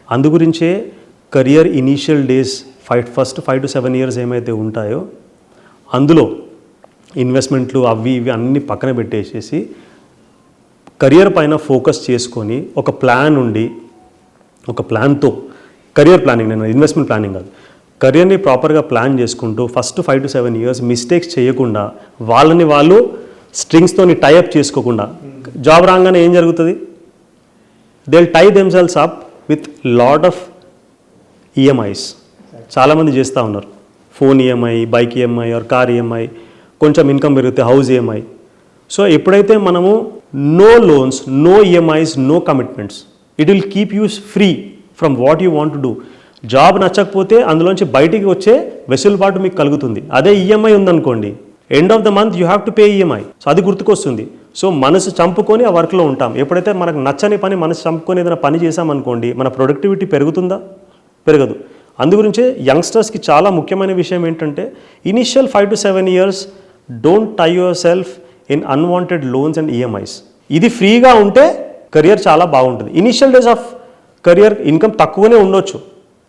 అందుగురించే career initial days first 5 to 7 years ఏమైతే ఉంటాయో అందులో ఇన్వెస్ట్మెంట్లు అవి ఇవి అన్నీ పక్కన పెట్టేసేసి కెరియర్ పైన ఫోకస్ చేసుకొని ఒక ప్లాన్ ఉండి, ఒక ప్లాన్తో కెరియర్ ప్లానింగ్, నేను ఇన్వెస్ట్మెంట్ ప్లానింగ్ కాదు, కెరియర్ని ప్రాపర్గా ప్లాన్ చేసుకుంటూ ఫస్ట్ 5 to 7 years మిస్టేక్స్ చేయకుండా, వాళ్ళని వాళ్ళు స్ట్రింగ్స్తోని టైఅప్ చేసుకోకుండా, జాబ్ రాగానే ఏం జరుగుతుంది, they will tie themselves up with lot of EMIs. చాలామంది చేస్తూ ఉన్నారు, phone EMI, bike EMI or car EMI, కొంచెం ఇన్కమ్ పెరిగితే హౌస్ ఈఎంఐ. సో ఎప్పుడైతే మనము no loans, no EMIs, no commitments, it will keep you free from what you want to do. Job నచ్చకపోతే అందులోంచి బయటికి వచ్చే వెసులుబాటు మీకు కలుగుతుంది. అదే ఈఎంఐ ఉందనుకోండి, end of the month you have to pay EMI. So అది గుర్తుకొస్తుంది. సో మనసు చంపుకొని ఆ వర్క్లో ఉంటాం. ఎప్పుడైతే మనకు నచ్చని పని మనసు చంపుకొని ఏదైనా పని చేసామనుకోండి, మన ప్రొడక్టివిటీ పెరుగుతుందా? పెరగదు. అందుగురించే యంగ్స్టర్స్కి చాలా ముఖ్యమైన విషయం ఏంటంటే initial 5 to 7 years don't tie yourself in unwanted loans and EMIs. ఇది ఫ్రీగా ఉంటే కెరియర్ చాలా బాగుంటుంది. Initial days of career income తక్కువనే ఉండొచ్చు,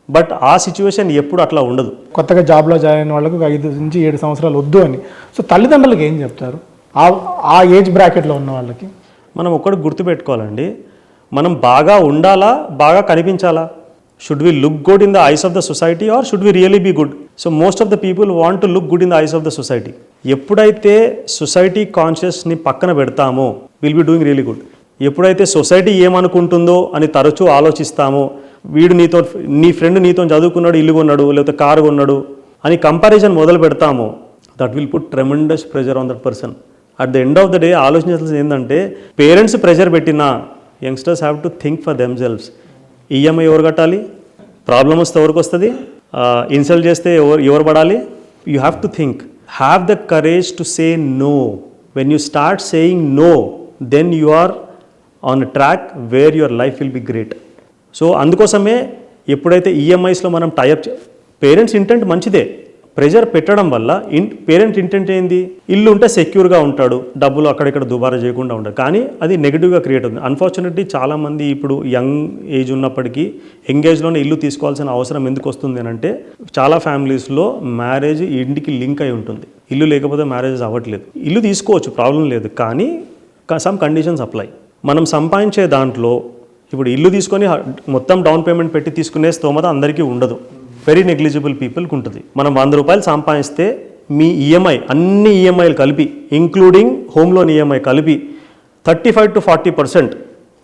బట్ ఆ సిచ్యువేషన్ ఎప్పుడు అట్లా ఉండదు. కొత్తగా జాబ్లో జాయిన్ అయిన వాళ్ళకు 5 నుంచి 7 సంవత్సరాలు వద్దు అని. సో తల్లిదండ్రులకు ఏం చెప్తారు ఆ ఏజ్ బ్రాకెట్లో ఉన్న వాళ్ళకి? మనం ఒక్కటి గుర్తుపెట్టుకోవాలండి, మనం బాగా ఉండాలా, బాగా కనిపించాలా? Should we look good in the eyes of the society or should we really be good? So most of the people want to look good in the eyes of the society. ఎప్పుడైతే society కాన్షియస్ని పక్కన పెడతామో will be doing really good. ఎప్పుడైతే society ఏమనుకుంటుందో అని తరచూ ఆలోచిస్తామో, వీడు నీ ఫ్రెండ్ నీతో చదువుకున్నాడు, ఇల్లు కొన్నాడు, లేకపోతే కారు కొన్నాడు అని కంపారిజన్ మొదలు పెడతామో, that will put tremendous pressure on that person. At the end of the day ఆలోచించాల్సింది ఏంటంటే, పేరెంట్స్ ప్రెషర్ పెట్టినా youngsters have to think for themselves. EMI ఎవరు కట్టాలి? ప్రాబ్లం వస్తే ఎవరికి వస్తుంది? ఇన్సల్ట్ చేస్తే ఎవరు పడాలి? You have to think, have the courage to say no. When you start saying no, then you are on a track where your life will be great. So అందుకోసమే ఎప్పుడైతే ఈఎంఐస్లో మనం టైఅప్, పేరెంట్స్ ఇంటెంట్ మంచిదే, pressure పెట్టడం వల్ల parent intent ఏంది? ఇల్లు ఉంటే సెక్యూర్గా ఉంటాడు, డబ్బులు అక్కడిక్కడ దుబారా చేయకుండా ఉంటాడు. కానీ అది నెగిటివ్గా క్రియేట్ అవుతుంది. అన్ఫార్చునేట్లీ చాలామంది ఇప్పుడు యంగ్ ఏజ్ ఉన్నప్పటికీ యంగ్ ఏజ్లోనే ఇల్లు తీసుకోవాల్సిన అవసరం ఎందుకు వస్తుంది అని అంటే, చాలా ఫ్యామిలీస్లో మ్యారేజ్ ఇంటికి లింక్ అయి ఉంటుంది. ఇల్లు లేకపోతే మ్యారేజెస్ అవ్వట్లేదు. ఇల్లు తీసుకోవచ్చు, ప్రాబ్లం లేదు, కానీ సమ్ కండిషన్స్ అప్లై. మనం సంపాదించే దాంట్లో ఇప్పుడు ఇల్లు తీసుకొని మొత్తం డౌన్ పేమెంట్ పెట్టి తీసుకునే స్తోమత అందరికీ ఉండదు. వెరీ నెగ్లిజిబుల్ పీపుల్కి ఉంటుంది. మనం 100 రూపాయలు సంపాదిస్తే మీ ఈఎంఐ, అన్ని ఈఎంఐలు కలిపి ఇంక్లూడింగ్ హోమ్ లోన్ ఈఎంఐ కలిపి 35 to 40%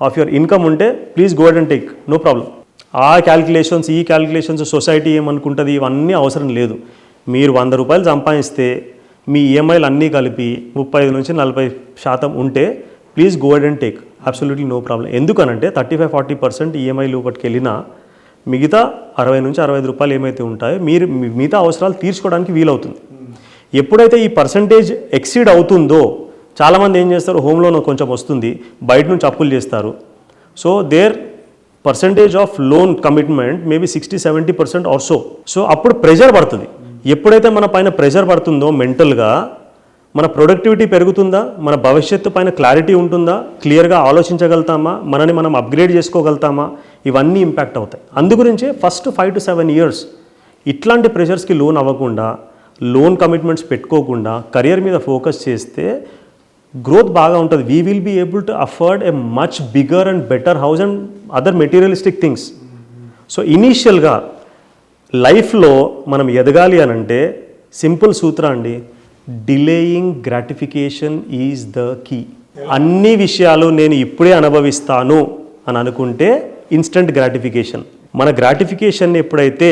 ఆఫ్ యువర్ ఇన్కమ్ ఉంటే please go ahead and take, no problem. ఆ క్యాలిక్యులేషన్స్, ఈ క్యాలిక్యులేషన్స్ సొసైటీ ఏమనుకుంటుంది ఇవన్నీ అవసరం లేదు. మీరు 100 రూపాయలు సంపాదిస్తే మీ ఈఎంఐలు అన్నీ కలిపి 35 నుంచి 40% ఉంటే please go ahead and take, absolutely no problem. ఎందుకనంటే 35-40% ఈఎంఐలు పట్టుకెళ్ళినా మిగతా 60 నుంచి 65 రూపాయలు ఏమైతే ఉంటాయో మీరు మిగతా అవసరాలు తీర్చుకోవడానికి వీలవుతుంది. ఎప్పుడైతే ఈ పర్సంటేజ్ ఎక్సీడ్ అవుతుందో, చాలామంది ఏం చేస్తారు, హోమ్ లోన్ కొంచెం వస్తుంది, బయట నుంచి అప్పులు చేస్తారు. So their percentage of loan commitment maybe 60-70% also. So అప్పుడు ప్రెషర్ పడుతుంది. ఎప్పుడైతే మన పైన ప్రెషర్ పడుతుందో మెంటల్గా, మన ప్రొడక్టివిటీ పెరుగుతుందా, మన భవిష్యత్తు పైన క్లారిటీ ఉంటుందా, క్లియర్గా ఆలోచించగలుగుతామా, మనని మనం అప్గ్రేడ్ చేసుకోగలుగుతామా, ఇవన్నీ ఇంపాక్ట్ అవుతాయి. అందుగురించే ఫస్ట్ 5 to 7 years ఇట్లాంటి ప్రెషర్స్కి లోన్ అవ్వకుండా, లోన్ కమిట్మెంట్స్ పెట్టుకోకుండా కెరియర్ మీద ఫోకస్ చేస్తే గ్రోత్ బాగా ఉంటుంది. We will be able to afford a much bigger and better house and other materialistic things. So ఇనీషియల్గా లైఫ్లో మనం ఎదగాలి అని అంటే సింపుల్ సూత్ర అండి, delaying gratification is the key. అన్ని విషయాలు నేను ఇప్పుడే అనుభవిస్తాను అని అనుకుంటే ఇన్స్టంట్ గ్రాటిఫికేషన్. మన గ్రాటిఫికేషన్ ఎప్పుడైతే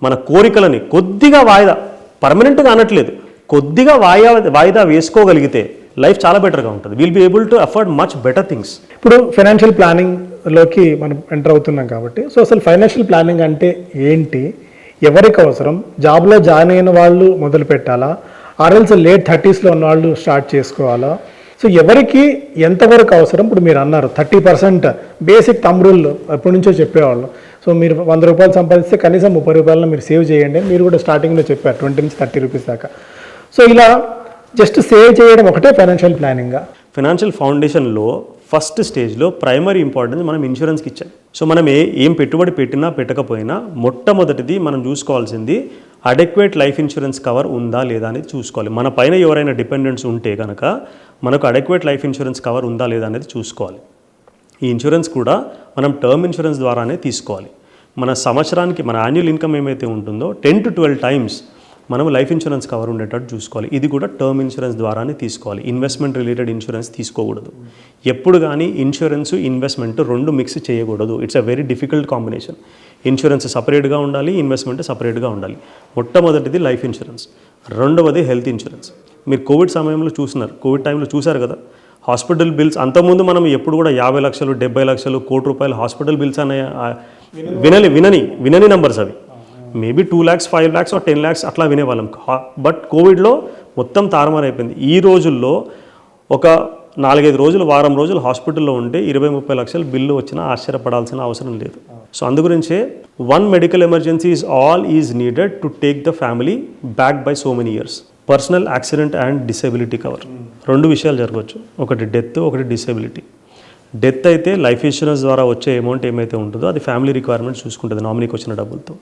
మన కోరికలని కొద్దిగా వాయిదా, పర్మనెంట్గా అనట్లేదు, కొద్దిగా వాయిదా వేసుకోగలిగితే లైఫ్ చాలా బెటర్గా ఉంటుంది. Will be able to afford much better things. ఇప్పుడు ఫైనాన్షియల్ ప్లానింగ్లోకి మనం ఎంటర్ అవుతున్నాం కాబట్టి, సో అసలు ఫైనాన్షియల్ ప్లానింగ్ అంటే ఏంటి, ఎవరికి అవసరం, జాబ్లో జాయిన్ అయిన వాళ్ళు మొదలు పెట్టాలా, ఆర్ఎల్స్ లేట్ 30sలో ఉన్న వాళ్ళు స్టార్ట్ చేసుకోవాలా, సో ఎవరికి ఎంతవరకు అవసరం? ఇప్పుడు మీరు అన్నారు 30% బేసిక్ థంబ్ రూల్ ఎప్పటి నుంచో చెప్పేవాళ్ళు. సో మీరు 100 రూపాయలు సంపాదిస్తే కనీసం 30 రూపాయలను మీరు సేవ్ చేయండి అని మీరు కూడా స్టార్టింగ్లో చెప్పారు, 20 నుంచి 30 రూపీస్ దాకా. సో ఇలా జస్ట్ సేవ్ చేయడం ఒకటే ఫైనాన్షియల్ ప్లానింగ్గా? ఫైనాన్షియల్ ఫౌండేషన్లో ఫస్ట్ స్టేజ్లో ప్రైమరీ ఇంపార్టెన్స్ మనం ఇన్సూరెన్స్కి ఇచ్చాం. సో మనం ఏం పెట్టుబడి పెట్టినా పెట్టకపోయినా మొట్టమొదటిది మనం చూసుకోవాల్సింది అడెక్వేట్ లైఫ్ ఇన్సూరెన్స్ కవర్ ఉందా లేదా అనేది చూసుకోవాలి. మన పైన ఎవరైనా డిపెండెంట్స్ ఉంటే కనుక మనకు అడెక్వేట్ లైఫ్ ఇన్సూరెన్స్ కవర్ ఉందా లేదా అనేది చూసుకోవాలి. ఈ ఇన్సూరెన్స్ కూడా మనం టర్మ్ ఇన్సూరెన్స్ ద్వారానే తీసుకోవాలి. మన సంవత్సరానికి మన యాన్యువల్ ఇన్కమ్ ఏమైతే ఉంటుందో 10 to 12 times మనం లైఫ్ ఇన్సూరెన్స్ కవర్ ఉండేటట్టు చూసుకోవాలి. ఇది కూడా టర్మ్ ఇన్సూరెన్స్ ద్వారానే తీసుకోవాలి. ఇన్వెస్ట్మెంట్ రిలేటెడ్ ఇన్సూరెన్స్ తీసుకోకూడదు. ఎప్పుడు కానీ ఇన్సూరెన్స్ ఇన్వెస్ట్మెంట్ రెండు మిక్స్ చేయకూడదు. It's a very difficult combination. Insurance సపరేట్గా ఉండాలి, ఇన్వెస్ట్మెంట్ సపరేట్గా ఉండాలి. మొట్టమొదటిది లైఫ్ ఇన్సూరెన్స్, రెండవది హెల్త్ ఇన్సూరెన్స్. మీరు కోవిడ్ సమయంలో చూసినారు, కోవిడ్ టైంలో చూశారు కదా, హాస్పిటల్ బిల్స్ అంతకుముందు మనం ఎప్పుడు కూడా 50 లక్షలు 70 లక్షలు కోటి రూపాయలు హాస్పిటల్ బిల్స్ అనే వినని నంబర్స్ అవి. Maybe 2 lakhs 5 lakhs or 10 lakhs అట్లా వినేవాళ్ళం. బట్ కోవిడ్లో మొత్తం తారుమారు అయిపోయింది. ఈ రోజుల్లో ఒక 4-5 రోజులు వారం రోజులు హాస్పిటల్లో ఉంటే 20-30 లక్షలు బిల్లు వచ్చినా ఆశ్చర్యపడాల్సిన అవసరం లేదు. సో అందుగురించే one medical emergency is all is needed to take the family back by so many years. Personal accident and disability cover, రెండు విషయాలు జరగవచ్చు, ఒకటి డెత్, ఒకటి డిసేబిలిటీ. డెత్ అయితే లైఫ్ ఇన్సూరెన్స్ ద్వారా వచ్చే అమౌంట్ ఏమైతే ఉంటుందో అది ఫ్యామిలీ రిక్వైర్మెంట్స్ చూసుకుంటుంది నామినీకి వచ్చిన డబ్బులతో.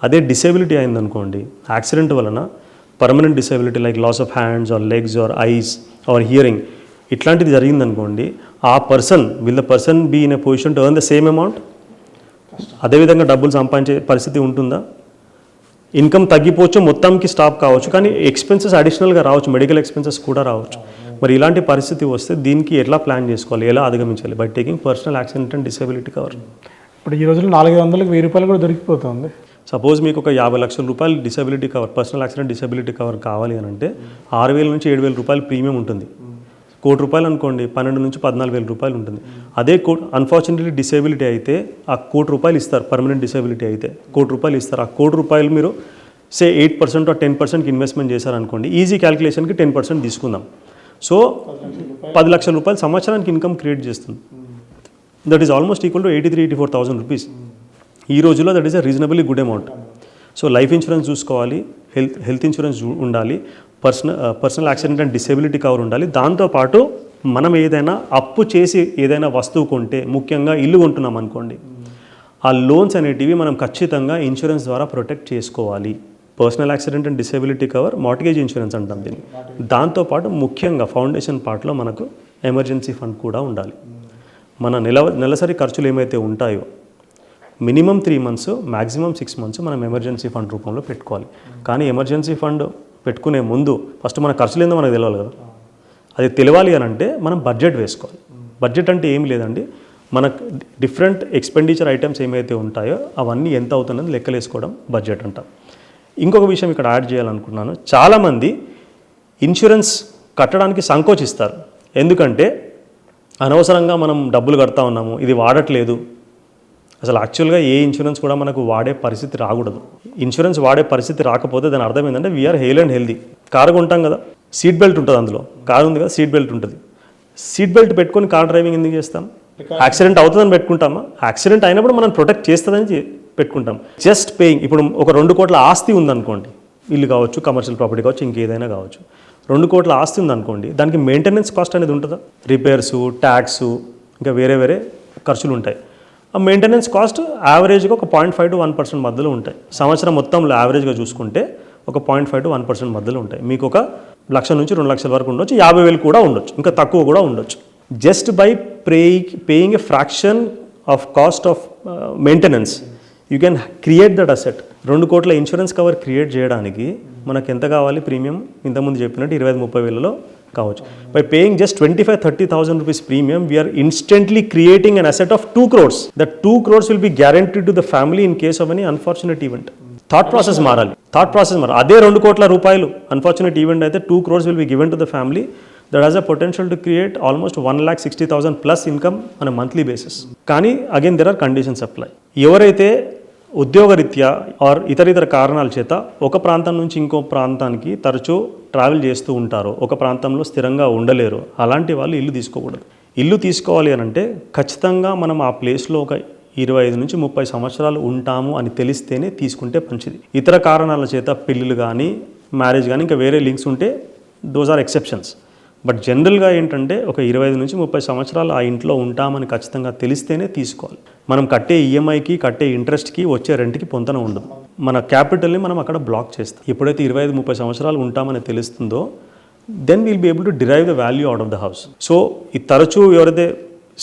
అదే డిసేబిలిటీ అయిందనుకోండి, యాక్సిడెంట్ వలన permanent disability like loss of hands or legs or eyes or hearing ఇట్లాంటిది జరిగిందనుకోండి, ఆ person will the person be in a position to earn the same amount? అదేవిధంగా డబ్బులు సంపాదించే పరిస్థితి ఉంటుందా? ఇన్కమ్ తగ్గిపోవచ్చు, మొత్తంకి స్టాప్ కావచ్చు, కానీ ఎక్స్పెన్సెస్ అడిషనల్గా రావచ్చు, మెడికల్ ఎక్స్పెన్సెస్ కూడా రావచ్చు. మరి ఇలాంటి పరిస్థితి వస్తే దీనికి ఎట్లా ప్లాన్ చేసుకోవాలి, ఎలా అధిగమించాలి? By taking personal accident and disability cover. ఇప్పుడు ఈ రోజుల్లో 400కి 1000 రూపాయలు కూడా దొరికిపోతుంది. సపోజ్ మీకు ఒక 50 లక్షల రూపాయలు disability cover, personal accident disability cover కావాలి అని అంటే 6,000 నుంచి 7,000 రూపాయలు ప్రీమియం ఉంటుంది. ₹1 కోటి అనుకోండి, 12 నుంచి 14,000 రూపాయలు ఉంటుంది. అదే అన్ఫార్చునేట్లీ డిసేబిలిటీ అయితే ఆ ₹1 కోటి ఇస్తారు. పర్మనెంట్ డిసేబిలిటీ అయితే ₹1 కోటి ఇస్తారు. ఆ ₹1 కోటి మీరు సే 8% or 10%కి ఇన్వెస్ట్మెంట్ చేశారనుకోండి, ఈజీ క్యాల్కులేషన్కి 10% తీసుకుందాం. సో 10 లక్షల రూపాయలు సంవత్సరానికి ఇన్కమ్ క్రియేట్ చేస్తుంది. That is almost equal to 83,000-84,000 rupees. ఈ రోజుల్లో that is a reasonably good amount. So life insurance చూసుకోవాలి, హెల్త్ ఇన్సూరెన్స్ ఉండాలి, personal accident and disability cover ఉండాలి. దాంతోపాటు మనం ఏదైనా అప్పు చేసి ఏదైనా వస్తువు కొంటే, ముఖ్యంగా ఇల్లు కొంటున్నాం అనుకోండి, ఆ లోన్స్ అనేటివి మనం ఖచ్చితంగా ఇన్సూరెన్స్ ద్వారా ప్రొటెక్ట్ చేసుకోవాలి. Personal accident and disability cover, mortgage insurance అంటాం దీన్ని. దాంతోపాటు ముఖ్యంగా ఫౌండేషన్ పార్ట్లో మనకు ఎమర్జెన్సీ ఫండ్ కూడా ఉండాలి. మన నెలసరి ఖర్చులు ఏమైతే ఉంటాయో మినిమం 3 months, మ్యాక్సిమం 6 months మనం ఎమర్జెన్సీ ఫండ్ రూపంలో పెట్టుకోవాలి. కానీ ఎమర్జెన్సీ ఫండ్ పెట్టుకునే ముందు ఫస్ట్ మన ఖర్చులు ఏందో మనకు తెలియాలి కదా. అది తెలియాలి అని అంటే మనం బడ్జెట్ వేసుకోవాలి. బడ్జెట్ అంటే ఏం లేదండి, మనకు డిఫరెంట్ ఎక్స్పెండిచర్ ఐటమ్స్ ఏమైతే ఉంటాయో అవన్నీ ఎంత అవుతుందని లెక్కలేసుకోవడం బడ్జెట్ అంటాం. ఇంకొక విషయం ఇక్కడ యాడ్ చేయాలనుకుంటున్నాను. చాలామంది ఇన్సూరెన్స్ కట్టడానికి సంకోచిస్తారు. ఎందుకంటే అనవసరంగా మనం డబ్బులు కడతా ఉన్నాము, ఇది వాడట్లేదు. అసలు యాక్చువల్గా ఏ ఇన్సూరెన్స్ కూడా మనకు వాడే పరిస్థితి రాకూడదు. ఇన్సూరెన్స్ వాడే పరిస్థితి రాకపోతే దాని అర్థం ఏంటంటే we are hale and healthy. Car కొంటాం కదా, సీట్ బెల్ట్ ఉంటుంది, అందులో కారు ఉంది కదా, సీట్ బెల్ట్ ఉంటుంది. సీట్ బెల్ట్ పెట్టుకొని కార్ డ్రైవింగ్ ఎందుకు చేస్తాం? యాక్సిడెంట్ అవుతుందని పెట్టుకుంటామా? యాక్సిడెంట్ అయినప్పుడు మనం ప్రొటెక్ట్ చేస్తుందని పెట్టుకుంటాం. Just paying. ఇప్పుడు ఒక 2 కోట్ల ఆస్తి ఉందనుకోండి, ఇల్లు కావచ్చు, కమర్షియల్ ప్రాపర్టీ కావచ్చు, ఇంకేదైనా కావచ్చు. 2 కోట్ల ఆస్తి ఉందనుకోండి, దానికి మెయింటెనెన్స్ కాస్ట్ అనేది ఉంటుందా? రిపేర్సు, ట్యాక్సు, ఇంకా వేరే వేరే ఖర్చులు ఉంటాయి. ఆ మెయింటెనెన్స్ కాస్ట్ యావరేజ్గా ఒక 0.5 to 1% మధ్యలో ఉంటాయి. సంవత్సరం మొత్తంలో యావరేజ్గా చూసుకుంటే ఒక 0.5 to 1% మధ్యలో ఉంటాయి. మీకు ఒక 1,00,000 నుంచి 2 లక్షల వరకు ఉండొచ్చు, 50,000 కూడా ఉండొచ్చు, ఇంకా తక్కువ కూడా ఉండొచ్చు. Just by paying a fraction of cost of maintenance you can create that asset. 2 కోట్ల ఇన్సూరెన్స్ కవర్ క్రియేట్ చేయడానికి మనకు ఎంత కావాలి ప్రీమియం? ఇంతకుముందు చెప్పినట్టు 25-30 వేలలో కావచ్చు. By paying just 25,000-30,000 rupees premium, we are instantly creating an asset of 2 crores. That 2 crores will be guaranteed to the family in case of any unfortunate event. Thought process మారాలి. అదే 2 కోట్ల రూపాయలు అన్ఫార్చునేట్ ఈవెంట్ అయితే 2 crores will be given to the family. That has a potential to create almost 1,60,000 plus income on a monthly basis. కానీ again there are conditions apply. ఎవరైతే ఉద్యోగరీత్యా are ఇతర కారణాల చేత ఒక ప్రాంతం నుంచి ఇంకో ప్రాంతానికి తరచూ ట్రావెల్ చేస్తూ ఉంటారో, ఒక ప్రాంతంలో స్థిరంగా ఉండలేరు, అలాంటి వాళ్ళు ఇల్లు తీసుకోకూడదు. ఇల్లు తీసుకోవాలి అని అంటే ఖచ్చితంగా మనం ఆ ప్లేస్లో ఒక 25-30 సంవత్సరాలు ఉంటాము అని తెలిస్తేనే తీసుకుంటే మంచిది. ఇతర కారణాల చేత పెళ్ళిళ్ళు కానీ మ్యారేజ్ కానీ ఇంకా వేరే లింక్స్ ఉంటే దోస్ ఆర్ ఎక్సెప్షన్స్. బట్ జనరల్గా ఏంటంటే ఒక 25-30 సంవత్సరాలు ఆ ఇంట్లో ఉంటామని ఖచ్చితంగా తెలిస్తేనే తీసుకోవాలి. మనం కట్టే ఈఎంఐకి, కట్టే ఇంట్రెస్ట్కి, వచ్చే రెంట్కి పొంతన ఉండదు. మన క్యాపిటల్ని మనం అక్కడ బ్లాక్ చేస్తాం. ఎప్పుడైతే 25-30 సంవత్సరాలు ఉంటామని తెలుస్తుందో then will be able to derive the value out of the house. So ఈ తరచూ ఎవరైతే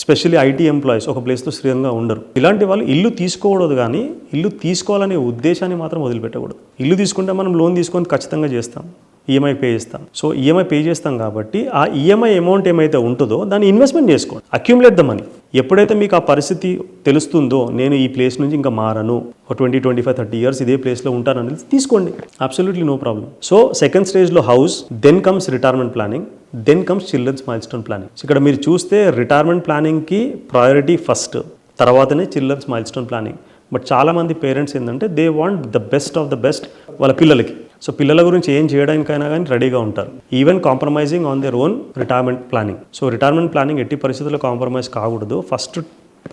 స్పెషల్లీ ఐటీ ఎంప్లాయీస్ ఒక ప్లేస్లో స్థిరంగా ఉండరు, ఇలాంటి వాళ్ళు ఇల్లు తీసుకోకూడదు. కానీ ఇల్లు తీసుకోవాలనే ఉద్దేశాన్ని మాత్రం వదిలిపెట్టకూడదు. ఇల్లు తీసుకుంటే మనం లోన్ తీసుకొని ఖచ్చితంగా చేస్తాం, ఈఎంఐ పే చేస్తాం. సో ఈఎంఐ పే చేస్తాం కాబట్టి ఆ ఈఎంఐ అమౌంట్ ఏమైతే ఉంటుందో దాన్ని ఇన్వెస్ట్మెంట్ చేసుకోండి, అక్యూములేట్ ద మనీ. ఎప్పుడైతే మీకు ఆ పరిస్థితి తెలుస్తుందో, నేను ఈ ప్లేస్ నుంచి ఇంకా మారను, ఒక 20-25-30 years ఇదే ప్లేస్లో ఉంటానని తీసుకోండి, absolutely no problem. So second స్టేజ్లో house, then comes retirement planning, then comes children's milestone planning. ఇక్కడ మీరు చూస్తే రిటైర్మెంట్ ప్లానింగ్కి ప్రయారిటీ ఫస్ట్, తర్వాతనే చిల్డ్రన్స్ మైల్స్టోన్ ప్లానింగ్. బట్ చాలామంది పేరెంట్స్ ఏంటంటే they want the best of the best వాళ్ళ పిల్లలకి. సో పిల్లల గురించి ఏం చేయడానికైనా కానీ రెడీగా ఉంటారు, even compromising on their own retirement planning. So retirement planning ఎట్టి పరిస్థితుల్లో కాంప్రమైజ్ కాకూడదు. ఫస్ట్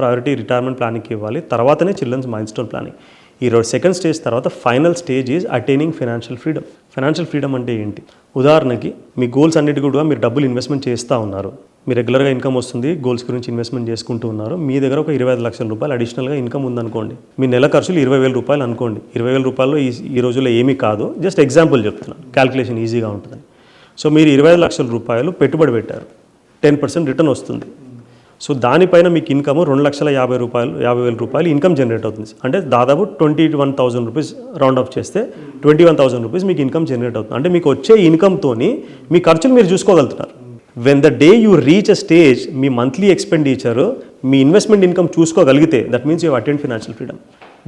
ప్రయారిటీ రిటైర్మెంట్ ప్లానింగ్కి ఇవ్వాలి, తర్వాతనే చిల్డ్రన్స్ మైల్స్టోన్ ప్లానింగ్. ఈ సెకండ్ స్టేజ్ తర్వాత final stage is attaining financial freedom. Financial freedom అంటే ఏంటి? ఉదాహరణకి మీ గోల్స్ అన్నిటి కూడా మీరు డబ్బులు ఇన్వెస్ట్మెంట్ చేస్తూ ఉన్నారు, మీ రెగ్యులర్గా ఇన్కమ్ వస్తుంది, గోల్స్ గురించి ఇన్వెస్ట్మెంట్ చేసుకుంటూ ఉన్నారు, మీ దగ్గర ఒక 25 లక్షల రూపాయలు అడిషనల్గా ఇన్కమ్ ఉందనుకోండి, మీ నెల ఖర్చులు 20,000 రూపాయలు అనుకోండి. 20,000 రూపాయలు ఈ రోజుల్లో ఏమీ కాదు, జస్ట్ ఎగ్జాంపుల్ చెప్తున్నాను, క్యాల్కులేషన్ ఈజీగా ఉంటుందని. సో మీరు 25 లక్షల రూపాయలు పెట్టుబడి పెట్టారు, 10% రిటర్న్ వస్తుంది. సో దానిపైన మీకు ఇన్కమ్ 2,50,000 రూపాయలు ఇన్కమ్ జనరేట్ అవుతుంది. అంటే దాదాపు 21,000 రూపీస్ రౌండ్ ఆఫ్ చేస్తే 21,000 రూపీస్ మీకు ఇన్కమ్ జనరేట్ అవుతుంది. అంటే మీకు వచ్చే ఇన్కమ్తోని మీ ఖర్చులు మీరు చూసుకోగలుగుతున్నారు. When the day you reach a stage, మీ మంత్లీ ఎక్స్పెండిచర్, మీ ఇన్వెస్ట్మెంట్ ఇన్కమ్ చూసుకోగలిగితే that means you attend financial freedom.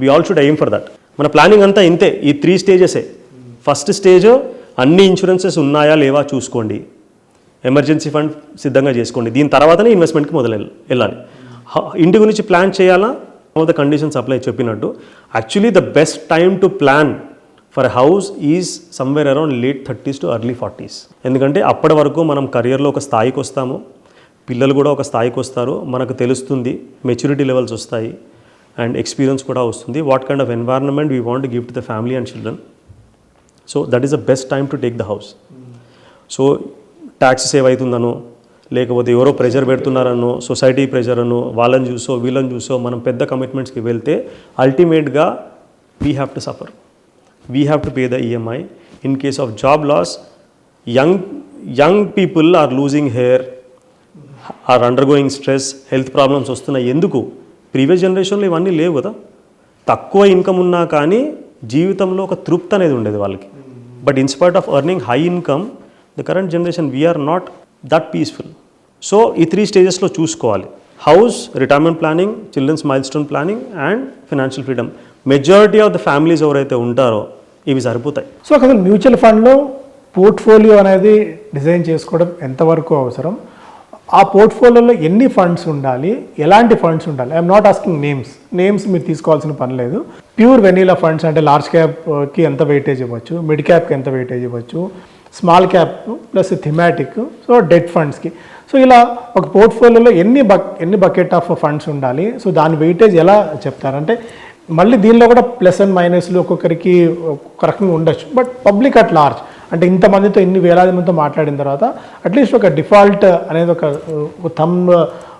We all should aim for that. మన ప్లానింగ్ అంతా ఇంతే, ఈ 3 స్టేజెసే. ఫస్ట్ స్టేజ్ అన్ని ఇన్సూరెన్సెస్ ఉన్నాయా లేవా చూసుకోండి, ఎమర్జెన్సీ ఫండ్ సిద్ధంగా చేసుకోండి, దీని తర్వాతనే ఇన్వెస్ట్మెంట్కి వెళ్ళాలి. ఇంటి గురించి ప్లాన్ చేయాలా, ఆల్ ద కండిషన్స్ అప్లై చెప్పినట్టు. Actually the best time to plan for a house is somewhere around late 30s to early 40s. ఎందుకంటే అప్పటి వరకు మనం కెరియర్లో ఒక స్థాయికి వస్తాము, పిల్లలు కూడా ఒక స్థాయికి వస్తారు, మనకు తెలుస్తుంది, మెచ్యూరిటీ లెవెల్స్ వస్తాయి అండ్ ఎక్స్పీరియన్స్ కూడా వస్తుంది, what kind of environment we want give to the family and children. So that is the best time to take the house. So tax save అవుతుందనో, లేకపోతే ఎవరో ప్రెషర్ పెడుతున్నారనో, సొసైటీ ప్రెషర్ అనో, వాళ్ళని చూసో వీళ్ళని చూసో మనం పెద్ద కమిట్మెంట్స్కి వెళ్తే అల్టిమేట్గా we have to suffer, we have to pay the EMI. In case of job loss, young people are losing hair, or undergoing stress, health problems వస్తున్నాయి. ఎందుకు? ప్రీవియస్ జనరేషన్లో ఇవన్నీ లేవు కదా. తక్కువ ఇన్కమ్ ఉన్నా కానీ జీవితంలో ఒక తృప్తి అనేది ఉండేది వాళ్ళకి. But in spite of earning high income, the current generation we are not that peaceful. So ఈ 3 స్టేజెస్లో చూసుకోవాలి: house, retirement planning, children's milestone planning and financial freedom. Majority of the families ఎవరైతే ఉంటారో ఇవి సరిపోతాయి. సో అసలు మ్యూచువల్ ఫండ్లో పోర్ట్ఫోలియో అనేది డిజైన్ చేసుకోవడం ఎంతవరకు అవసరం? ఆ పోర్ట్ఫోలియోలో ఎన్ని ఫండ్స్ ఉండాలి, ఎలాంటి ఫండ్స్ ఉండాలి? ఐఎమ్ నాట్ ఆస్కింగ్ నేమ్స్ మీరు తీసుకోవాల్సిన పని లేదు. ప్యూర్ వెనీలా ఫండ్స్ అంటే లార్జ్ క్యాప్కి ఎంత వెయిటేజ్ ఇవ్వచ్చు, మిడ్ క్యాప్కి ఎంత వెయిటేజ్ ఇవ్వచ్చు, small cap plus thematic, so debt ఫండ్స్కి. సో ఇలా ఒక పోర్ట్ఫోలియోలో ఎన్ని బకెట్ ఆఫ్ ఫండ్స్ ఉండాలి, సో దాని వెయిటేజ్ ఎలా చెప్తారంటే, మళ్ళీ దీనిలో కూడా ప్లస్ అండ్ మైనస్లు ఒక్కొక్కరికి ఒక రకంగా ఉండొచ్చు. బట్ పబ్లిక్ అట్ లార్జ్ అంటే ఇంతమందితో, ఇన్ని వేలాది మందితో మాట్లాడిన తర్వాత అట్లీస్ట్ ఒక డిఫాల్ట్ అనేది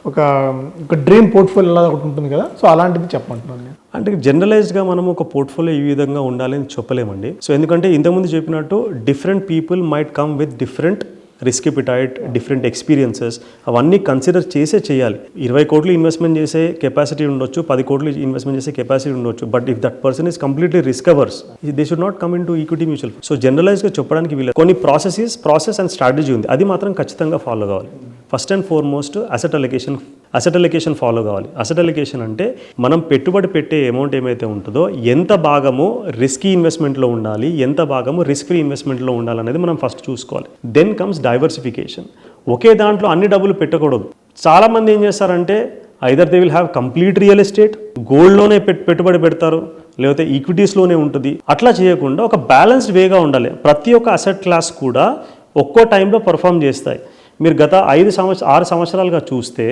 ఒక డ్రీమ్ పోర్ట్ఫోలియో అలా ఒకటి ఉంటుంది కదా, సో అలాంటిది చెప్పమంటున్నాను నేను. అంటే జనరలైజ్డ్గా మనం ఒక పోర్ట్ఫోలియో ఈ విధంగా ఉండాలని చెప్పలేమండి. సో ఎందుకంటే ఇంతకుముందు చెప్పినట్టు different people might come with different risk appetite, different experiences అవన్నీ కన్సిడర్ చేసే చేయాలి. 20 కోట్లు ఇన్వెస్ట్మెంట్ చేసే కెపాసిటీ ఉండొచ్చు, 10 కోట్లు ఇన్వెస్ట్మెంట్ చేసే కెపాసిటీ ఉండొచ్చు, but if that person is completely risk averse, they should not come into equity mutual fund. So జనరలైజ్గా చెప్పడానికి వీళ్ళు కొన్ని ప్రాసెస్ అండ్ స్ట్రాటజీ ఉంది, అది మాత్రం ఖచ్చితంగా ఫాలో కావాలి. First and foremost asset allocation follow కావాలి. అసెట్ అలొకేషన్ అంటే మనం పెట్టుబడి పెట్టే అమౌంట్ ఏమైతే ఉంటుందో ఎంత భాగము రిస్కీ ఇన్వెస్ట్మెంట్లో ఉండాలి, ఎంత భాగము రిస్క్ ఫ్రీ ఇన్వెస్ట్మెంట్లో ఉండాలనేది మనం ఫస్ట్ చూసుకోవాలి. Then comes diversification. ఒకే దాంట్లో అన్ని డబ్బులు పెట్టకూడదు. చాలామంది ఏం చేస్తారంటే either they will have complete real estate, గోల్డ్లోనే పెట్టుబడి పెడతారు, లేకపోతే ఈక్విటీస్లోనే ఉంటుంది. అట్లా చేయకుండా ఒక బ్యాలెన్స్డ్ వేగా ఉండాలి. ప్రతి ఒక్క అసెట్ క్లాస్ కూడా ఒక్కో టైంలో పర్ఫామ్ చేస్తాయి. మీరు గత 6 సంవత్సరాలుగా చూస్తే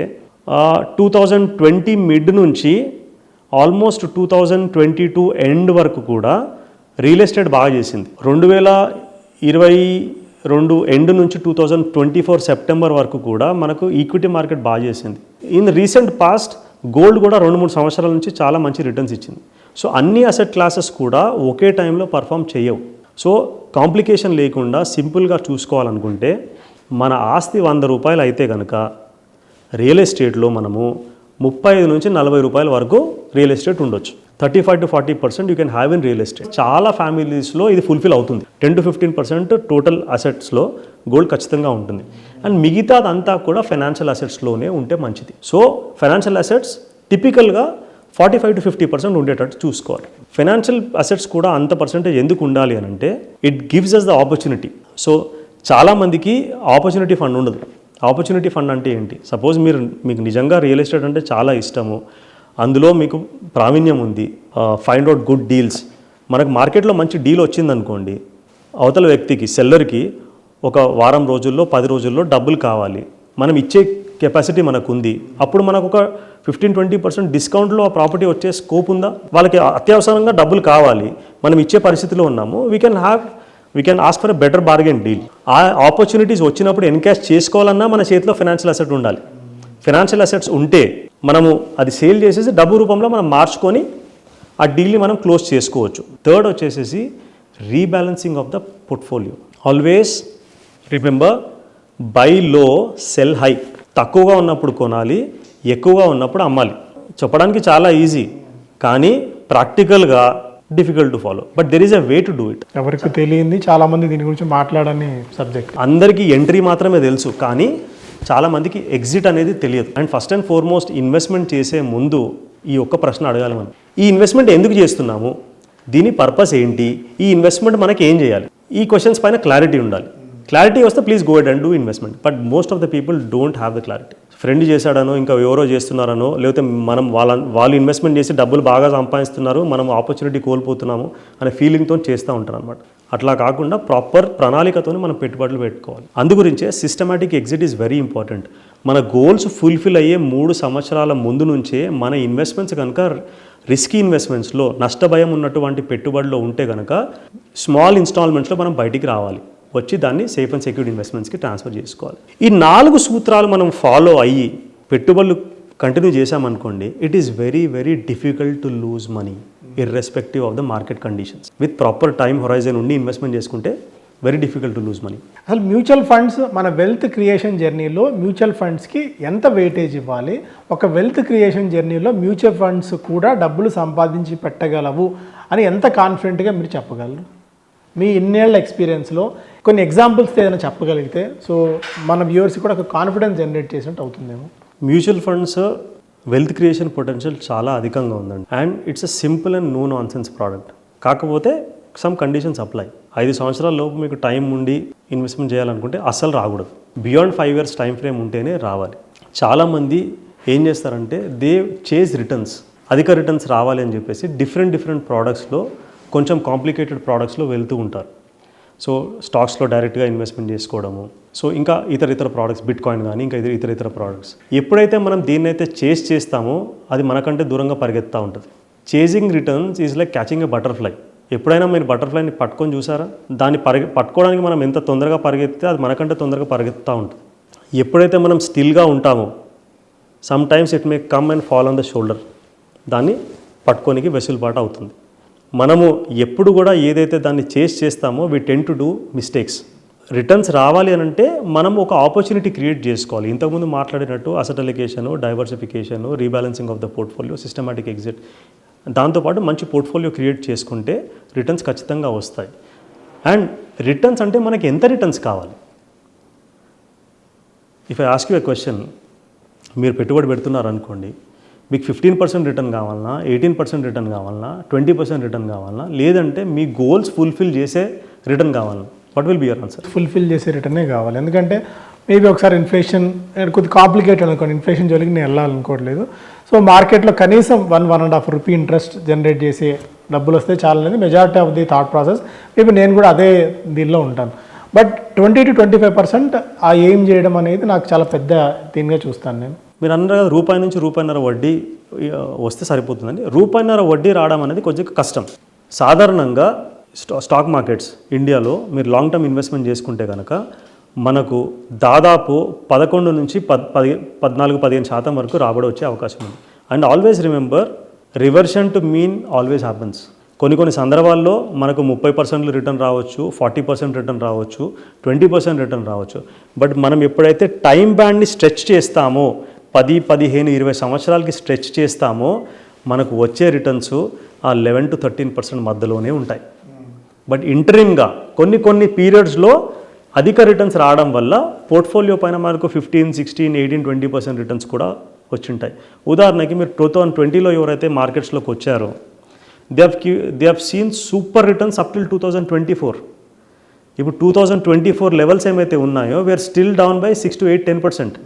2020 మిడ్ నుంచి ఆల్మోస్ట్ 2022 ఎండ్ వరకు కూడా రియల్ ఎస్టేట్ బాగా చేసింది. 2022 ఎండ్ నుంచి 2024 సెప్టెంబర్ వరకు కూడా మనకు ఈక్విటీ మార్కెట్ బాగా చేసింది. ఇన్ రీసెంట్ పాస్ట్ గోల్డ్ కూడా 2-3 సంవత్సరాల నుంచి చాలా మంచి రిటర్న్స్ ఇచ్చింది. సో అన్ని అసెట్ క్లాసెస్ కూడా ఒకే టైంలో పర్ఫామ్ చేయవు. సో కాంప్లికేషన్ లేకుండా సింపుల్గా చూసుకోవాలనుకుంటే మన ఆస్తి 100 రూపాయలు అయితే కనుక రియల్ ఎస్టేట్లో మనము 35 నుంచి 40 రూపాయల వరకు రియల్ ఎస్టేట్ ఉండొచ్చు. 35 to 40% you can have in real estate. చాలా ఫ్యామిలీస్లో ఇది ఫుల్ఫిల్ అవుతుంది. 10 to 15% టోటల్ అసెట్స్లో గోల్డ్ ఖచ్చితంగా ఉంటుంది. అండ్ మిగతాదంతా కూడా ఫైనాన్షియల్ అసెట్స్లోనే ఉంటే మంచిది. సో ఫైనాన్షియల్ అసెట్స్ టిపికల్గా 45 to 50% ఉండేటట్టు చూసుకోవాలి. ఫైనాన్షియల్ అసెట్స్ కూడా అంత పర్సెంటేజ్ ఎందుకు ఉండాలి అని అంటే it gives us the opportunity. So చాలామందికి ఆపర్చునిటీ ఫండ్ ఉండదు. ఆపర్చునిటీ ఫండ్ అంటే ఏంటి? సపోజ్ మీకు నిజంగా రియల్ ఎస్టేట్ అంటే చాలా ఇష్టము, అందులో మీకు ప్రావీణ్యం ఉంది, ఫైండ్ అవుట్ గుడ్ డీల్స్. మనకు మార్కెట్లో మంచి డీల్ వచ్చిందనుకోండి, అవతల వ్యక్తికి సెల్లర్కి ఒక వారం రోజుల్లో 10 రోజుల్లో డబ్బులు కావాలి, మనం ఇచ్చే కెపాసిటీ మనకు ఉంది, అప్పుడు మనకు ఒక 15-20% డిస్కౌంట్లో ఆ ప్రాపర్టీ వచ్చే స్కోప్ ఉందా? వాళ్ళకి అత్యవసరంగా డబ్బులు కావాలి, మనం ఇచ్చే పరిస్థితిలో ఉన్నాము, we can ask for a better bargain deal. ఆ ఆపర్చునిటీస్ వచ్చినప్పుడు ఎన్కాష్ చేసుకోవాలన్నా మన చేతిలో ఫైనాన్షియల్ అసెట్ ఉండాలి. ఫైనాన్షియల్ అసెట్స్ ఉంటే మనము అది సేల్ చేసేసి డబ్బు రూపంలో మనం మార్చుకొని ఆ డీల్ని మనం క్లోజ్ చేసుకోవచ్చు. థర్డ్ వచ్చేసేసి rebalancing of the portfolio. Always remember, by లో సెల్ హై. తక్కువగా ఉన్నప్పుడు కొనాలి, ఎక్కువగా ఉన్నప్పుడు అమ్మాలి. చెప్పడానికి చాలా ఈజీ, కానీ ప్రాక్టికల్గా difficult to follow. But there is a way to do it. ఎవరికి తెలియంది, చాలామంది దీని గురించి మాట్లాడని సబ్జెక్ట్. అందరికీ ఎంట్రీ మాత్రమే తెలుసు, కానీ చాలామందికి ఎగ్జిట్ అనేది తెలియదు. And first and foremost investment చేసే ముందు ఈ ఒక్క ప్రశ్న అడగాలి మనం. ఈ ఇన్వెస్ట్మెంట్ ఎందుకు చేస్తున్నాము, దీని పర్పస్ ఏంటి, ఈ ఇన్వెస్ట్మెంట్ మనకి ఏం చేయాలి? ఈ క్వశ్చన్స్ పైన క్లారిటీ ఉండాలి. క్లారిటీ వస్తే please go ahead and do investment. But most of the people don't have the clarity. Friend చేశాడనో, ఇంకా ఎవరో చేస్తున్నారనో, లేకపోతే వాళ్ళు ఇన్వెస్ట్మెంట్ చేసి డబ్బులు బాగా సంపాదిస్తున్నారు, మనం ఆపర్చునిటీ కోల్పోతున్నాము అనే ఫీలింగ్తో చేస్తూ ఉంటారు అనమాట. అట్లా కాకుండా ప్రాపర్ ప్రణాళికతో మనం పెట్టుబడులు పెట్టుకోవాలి. అందుగురించే systematic exit is very important. మన గోల్స్ ఫుల్ఫిల్ అయ్యే 3 సంవత్సరాల ముందు నుంచే మన ఇన్వెస్ట్మెంట్స్ కనుక రిస్కీ ఇన్వెస్ట్మెంట్స్లో నష్టభయం ఉన్నటువంటి పెట్టుబడిలో ఉంటే కనుక స్మాల్ ఇన్స్టాల్మెంట్స్లో మనం బయటికి రావాలి, వచ్చి దాన్ని సేఫ్ అండ్ సెక్యూర్డ్ ఇన్వెస్ట్మెంట్స్కి ట్రాన్స్ఫర్ చేసుకోవాలి. ఈ 4 సూత్రాలు మనం ఫాలో అయ్యి పెట్టుబడులు కంటిన్యూ చేసామనుకోండి, it is very very difficult to lose money irrespective of the market conditions. With proper time horizon ఉండి ఇన్వెస్ట్మెంట్ చేసుకుంటే very difficult to lose money. అసలు మ్యూచువల్ ఫండ్స్ మన వెల్త్ క్రియేషన్ జర్నీలో మ్యూచువల్ ఫండ్స్కి ఎంత వెయిటేజ్ ఇవ్వాలి? ఒక వెల్త్ క్రియేషన్ జర్నీలో mutual funds కూడా డబ్బులు సంపాదించి పెట్టగలవు అని ఎంత కాన్ఫిడెంట్గా మీరు చెప్పగలరు? మీ ఇన్నేళ్ల ఎక్స్పీరియన్స్లో కొన్ని ఎగ్జాంపుల్స్ ఏదైనా చెప్పగలిగితే సో మన వ్యూవర్స్ కూడా ఒక కాన్ఫిడెన్స్ జనరేట్ చేసినట్టు అవుతుందేమో. Mutual funds wealth creation potential చాలా అధికంగా ఉందండి. And it's a simple and no non sense product. కాకపోతే సమ్ కండిషన్స్ అప్లై. 5 సంవత్సరాల లోపు మీకు టైం ఉండి ఇన్వెస్ట్మెంట్ చేయాలనుకుంటే అస్సలు రాకూడదు. బియాండ్ 5 years టైం ఫ్రేమ్ ఉంటేనే రావాలి. చాలామంది ఏం చేస్తారంటే దే చేజ్ రిటర్న్స్, అధిక రిటర్న్స్ రావాలి అని చెప్పేసి డిఫరెంట్ ప్రోడక్ట్స్లో, కొంచెం కాంప్లికేటెడ్ ప్రోడక్ట్స్లో వెళ్తూ ఉంటారు. సో స్టాక్స్లో డైరెక్ట్గా ఇన్వెస్ట్మెంట్ చేసుకోవడము, సో ఇంకా ఇతర ప్రోడక్ట్స్, బిట్ కాయిన్ కానీ ఇంకా ఇతర ప్రోడక్ట్స్. ఎప్పుడైతే మనం దీన్నైతే చేస్తామో అది మనకంటే దూరంగా పరిగెత్తుతూ ఉంటుంది. Chasing returns is like catching a butterfly. ఎప్పుడైనా మీరు బటర్ఫ్లైని పట్టుకొని చూసారా? దాన్ని పట్టుకోవడానికి మనం ఎంత తొందరగా పరిగెత్తితే అది మనకంటే తొందరగా పరిగెత్తుతూ ఉంటుంది. ఎప్పుడైతే మనం స్టిల్గా ఉంటామో some times it may come and fall on the shoulder. దాన్ని పట్టుకోనికి వెసులుబాటు అవుతుంది. మనము ఎప్పుడు కూడా ఏదైతే దాన్ని చేస్తామో we tend to do mistakes. Returns రావాలి అని అంటే మనం ఒక ఆపర్చునిటీ క్రియేట్ చేసుకోవాలి. ఇంతకుముందు మాట్లాడినట్టు asset allocation, diversification, rebalancing of the portfolio, systematic exit, దాంతోపాటు మంచి పోర్ట్ఫోలియో క్రియేట్ చేసుకుంటే రిటర్న్స్ ఖచ్చితంగా వస్తాయి. అండ్ రిటర్న్స్ అంటే మనకి ఎంత రిటర్న్స్ కావాలి? If I ask you a question, మీరు పెట్టుబడి పెడుతున్నారు అనుకోండి, మీకు 15% రిటర్న్ కావాలన్నా, 18% రిటర్న్ కావాలన్నా, 20% రిటర్న్ కావాలన్నా, లేదంటే మీ గోల్స్ ఫుల్ఫిల్ చేసే రిటర్న్ కావాలన్నా, what will be your answer? Fulfil చేసే రిటర్నే కావాలి. ఎందుకంటే మేబీ ఒకసారి ఇన్ఫ్లేషన్ కొద్దిగా కాంప్లికేటెడ్ అనుకోండి, ఇన్ఫ్లేషన్ జోలికి నేను వెళ్ళాలనుకోవట్లేదు. సో మార్కెట్లో కనీసం 1-1.5 రూపీ ఇంట్రెస్ట్ జనరేట్ చేసే డబ్బులు వస్తే చాలనేది majority of the thought process. Maybe నేను కూడా అదే దీనిలో ఉంటాను. బట్ 20-25% ఆ ఎయిమ్ చేయడం అనేది నాకు చాలా పెద్ద దీనిగా చూస్తాను నేను. మీరు అన్నారు కదా రూపాయి నుంచి రూపాయిన్నర వడ్డీ వస్తే సరిపోతుందండి. రూపాయిన్నర వడ్డీ రావడం అనేది కొంచెం కష్టం. సాధారణంగా స్టాక్ మార్కెట్స్ ఇండియాలో మీరు లాంగ్ టర్మ్ ఇన్వెస్ట్మెంట్ చేసుకుంటే కనుక మనకు దాదాపు 11 నుంచి 14-15% వరకు రాబడి వచ్చే అవకాశం ఉంది. And always remember, reversion to mean always happens. కొన్ని సందర్భాల్లో మనకు 30% రిటర్న్ రావచ్చు, 40% రిటర్న్ రావచ్చు, 20% రిటర్న్ రావచ్చు. బట్ మనం ఎప్పుడైతే టైం బ్యాండ్ని స్ట్రెచ్ చేస్తామో, 10, 15, 20 సంవత్సరాలకి స్ట్రెచ్ చేస్తామో మనకు వచ్చే రిటర్న్స్ ఆ 11-13% మధ్యలోనే ఉంటాయి. బట్ ఇంటరిమ్గా కొన్ని పీరియడ్స్లో అధిక రిటర్న్స్ రావడం వల్ల పోర్ట్ఫోలియో పైన మనకు 15, 16, 18, 20% రిటర్న్స్ కూడా వచ్చింటాయి. ఉదాహరణకి మీరు 2020లో ఎవరైతే మార్కెట్స్లోకి వచ్చారో they have seen super returns up till 2024. ఇప్పుడు 2024 లెవెల్స్ ఏమైతే ఉన్నాయో we are still down by 6-8-10%.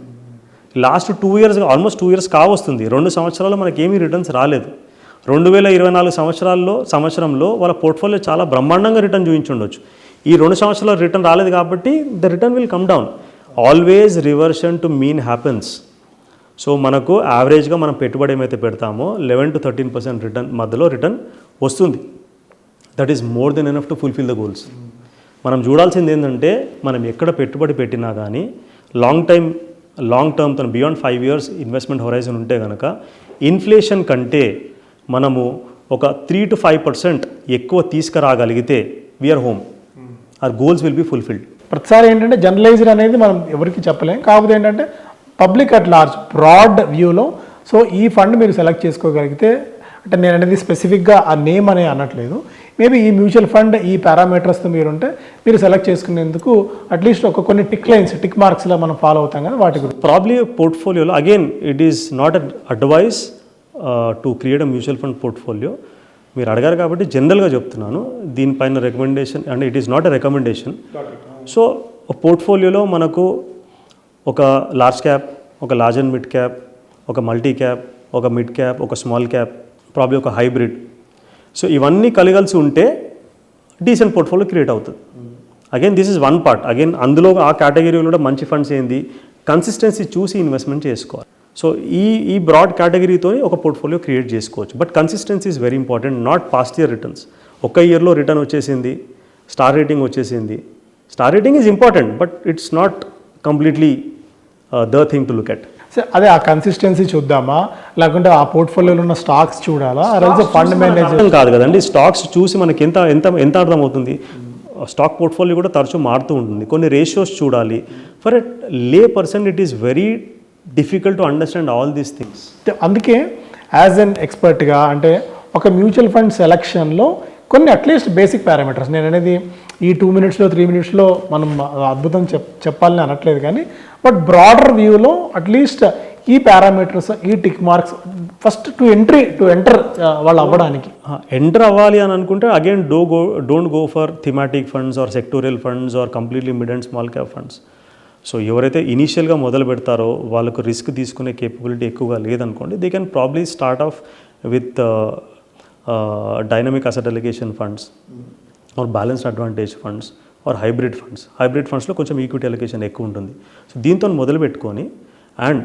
Last 2 years, almost 2 years కావస్తుంది. 2 సంవత్సరాలు మనకి ఏమీ రిటర్న్స్ రాలేదు. 2024 సంవత్సరంలో వాళ్ళ పోర్ట్ఫోలియో చాలా బ్రహ్మాండంగా రిటర్న్ చూపించుండొచ్చు. ఈ 2 సంవత్సరాలు రిటర్న్ రాలేదు కాబట్టి the return will come down. Always reversion to mean happens. So మనకు యావరేజ్గా మనం పెట్టుబడి ఏమైతే పెడతామో 11-13% రిటర్న్ మధ్యలో రిటర్న్ వస్తుంది. That is more than enough to fulfil the goals. మనం చూడాల్సింది ఏంటంటే మనం ఎక్కడ పెట్టుబడి పెట్టినా కానీ లాంగ్ టర్మ్ తను బియాండ్ 5 years ఇన్వెస్ట్మెంట్ హొరైజన్ ఉంటే కనుక ఇన్ఫ్లేషన్ కంటే మనము ఒక 3-5% ఎక్కువ తీసుకురాగలిగితే we are home, our goals will be fulfilled. ప్రతిసారి ఏంటంటే జనరలైజ్డ్ అనేది మనం ఎవరికి చెప్పలేం. కాకపోతే ఏంటంటే పబ్లిక్ అట్ లార్జ్ బ్రాడ్ వ్యూలో సో ఈ ఫండ్ మీరు సెలెక్ట్ చేసుకోగలిగితే, అంటే నేను అనేది స్పెసిఫిక్గా ఆ నేమ్ అనే అనట్లేదు, మేబీ ఈ మ్యూచువల్ ఫండ్ ఈ పారామీటర్స్తో మీరు సెలెక్ట్ చేసుకునేందుకు అట్లీస్ట్ కొన్ని టిక్ మార్క్స్లో మనం ఫాలో అవుతాం కదా వాటి గురించి. ప్రాబ్లీ పోర్ట్ఫోలియోలో again it is not advice to create a mutual fund portfolio. మీరు అడగారు కాబట్టి జనరల్గా చెప్తున్నాను, దీనిపైన రికమెండేషన్ అంటే it is not a recommendation. So పోర్ట్ఫోలియోలో మనకు ఒక లార్జ్ క్యాప్, ఒక లార్జ్ అండ్ మిడ్ క్యాప్, ఒక మల్టీ క్యాప్, ఒక మిడ్ క్యాప్, ఒక స్మాల్ క్యాప్, ప్రాబ్లీ ఒక హైబ్రిడ్, సో ఇవన్నీ కలగలిసి ఉంటే డీసెంట్ పోర్ట్ఫోలియో క్రియేట్ అవుతుంది. Again this is one part. Again అందులో ఆ కేటగిరీలో కూడా మంచి ఫండ్స్ ఏంది, కన్సిస్టెన్సీ చూసి ఇన్వెస్ట్మెంట్ చేసుకోవాలి. సో ఈ బ్రాడ్ కేటగిరీతో ఒక పోర్ట్ఫోలియో క్రియేట్ చేసుకోవచ్చు. But consistency is very important, not past year returns. ఒక ఇయర్లో రిటర్న్ వచ్చేసింది, స్టార్ రేటింగ్ వచ్చేసింది. Star rating is important but it's not completely the thing to look at. అదే ఆ కన్సిస్టెన్సీ చూద్దామా, లేకుంటే ఆ పోర్ట్ఫోలియోలో ఉన్న స్టాక్స్ చూడాలా, ఫండ్ మేనేజర్ కాదు కదండి. స్టాక్స్ చూసి మనకి ఎంత ఎంత ఎంత అర్థమవుతుంది. స్టాక్ పోర్ట్ఫోలియో కూడా తరచూ మారుతూ ఉంటుంది. కొన్ని రేషియోస్ చూడాలి. ఫర్ ఎ లే person it is very difficult to understand all these things. అందుకే యాజ్ అన్ ఎక్స్పర్ట్గా అంటే ఒక మ్యూచువల్ ఫండ్ సెలక్షన్లో కొన్ని అట్లీస్ట్ బేసిక్ పారామీటర్స్, నేను అనేది ఈ 2 minutes 3 minutes మనం అద్భుతం చెప్పాలని అనట్లేదు, కానీ బట్ బ్రాడర్ వ్యూలో అట్లీస్ట్ ఈ పారామీటర్స్, ఈ tick marks first to enter వాళ్ళు అవ్వడానికి. ఎంటర్ అవ్వాలి అని అనుకుంటే again don't go for thematic funds or sectorial funds or completely mid and small cap funds. So ఎవరైతే ఇనీషియల్గా మొదలు పెడతారో వాళ్ళకు రిస్క్ తీసుకునే కేపబిలిటీ ఎక్కువగా లేదనుకోండి, they can probably start off with dynamic asset allocation funds or balanced advantage funds or hybrid funds. Hybrid ఫండ్స్లో కొంచెం ఈక్విటీ అలికేషన్ ఎక్కువ ఉంటుంది. సో దీంతో మొదలు పెట్టుకొని అండ్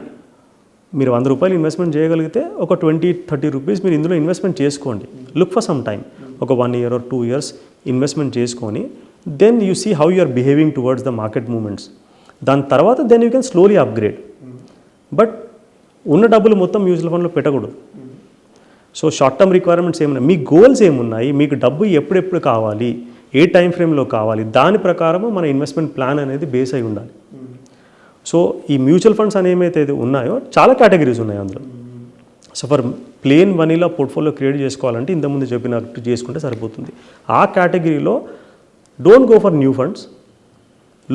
మీరు 100 రూపాయలు ఇన్వెస్ట్మెంట్ చేయగలిగితే ఒక 20-30 రూపీస్ మీరు ఇందులో ఇన్వెస్ట్మెంట్ చేసుకోండి. లుక్ ఫర్ సమ్ టైమ్, ఒక 1 year or 2 years ఇన్వెస్ట్మెంట్ చేసుకొని then you see how you are behaving towards the market moments. దాని తర్వాత then you can slowly upgrade. But ఉన్న డబ్బులు మొత్తం మ్యూచువల్ ఫండ్లో పెట్టకూడదు. సో షార్ట్ టర్మ్ రిక్వైర్మెంట్స్ ఏమున్నాయి, మీ గోల్స్ ఏమున్నాయి, మీకు డబ్బు ఎప్పుడెప్పుడు కావాలి, ఏ టైం ఫ్రేమ్లో కావాలి, దాని ప్రకారము మన ఇన్వెస్ట్మెంట్ ప్లాన్ అనేది బేస్ అయి ఉండాలి. సో ఈ మ్యూచువల్ ఫండ్స్ అని ఏమైతే ఉన్నాయో చాలా కేటగిరీస్ ఉన్నాయి అందులో. So for plain vanilla portfolio create చేసుకోవాలంటే ఇంతకుముందు చెప్పినట్టు చేసుకుంటే సరిపోతుంది. ఆ కేటగిరీలో don't go for new funds,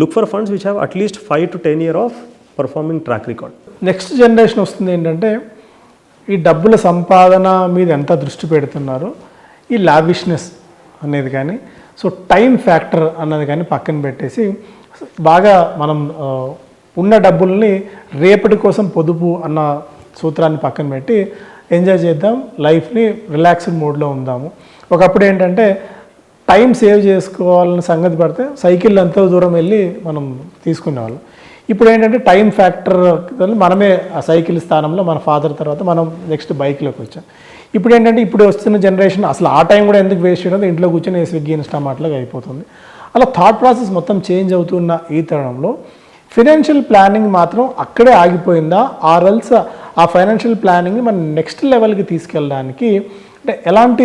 look for funds which have at least 5 to 10 years of performing track record. Next generation వస్తుంది ఏంటంటే ఈ డబ్బుల సంపాదన మీద ఎంత దృష్టి పెడుతున్నారో ఈ లావిష్నెస్ అనేది కానీ, సో టైం ఫ్యాక్టర్ అన్నది కానీ పక్కన పెట్టేసి బాగా మనం ఉన్న డబ్బుల్ని రేపటి కోసం పొదుపు అన్న సూత్రాన్ని పక్కన పెట్టి ఎంజాయ్ చేద్దాం, లైఫ్ని రిలాక్స్డ్ మోడ్లో ఉందాము. ఒకప్పుడు ఏంటంటే టైం సేవ్ చేసుకోవాలన్న సంగతి పడితే సైకిల్ ఎంతో దూరం వెళ్ళి మనం తీసుకునేవాళ్ళం. ఇప్పుడు ఏంటంటే టైం ఫ్యాక్టర్ మనమే ఆ సైకిల్ స్థానంలో మన ఫాదర్ తర్వాత మనం నెక్స్ట్ బైక్లోకి వచ్చాం. ఇప్పుడు ఏంటంటే ఇప్పుడు వస్తున్న జనరేషన్ అసలు ఆ టైం కూడా ఎందుకు వేస్ట్ చేయడం, ఇంట్లో కూర్చొని స్విగ్గీ ఇన్స్టామార్ట్లాగా అయిపోతుంది. అలా థాట్ ప్రాసెస్ మొత్తం చేంజ్ అవుతున్న ఈ తరుణంలో ఫైనాన్షియల్ ప్లానింగ్ మాత్రం అక్కడే ఆగిపోయిందా, ఆర్ఎల్స్ ఆ ఫైనాన్షియల్ ప్లానింగ్ని మనం నెక్స్ట్ లెవెల్కి తీసుకెళ్ళడానికి అంటే ఎలాంటి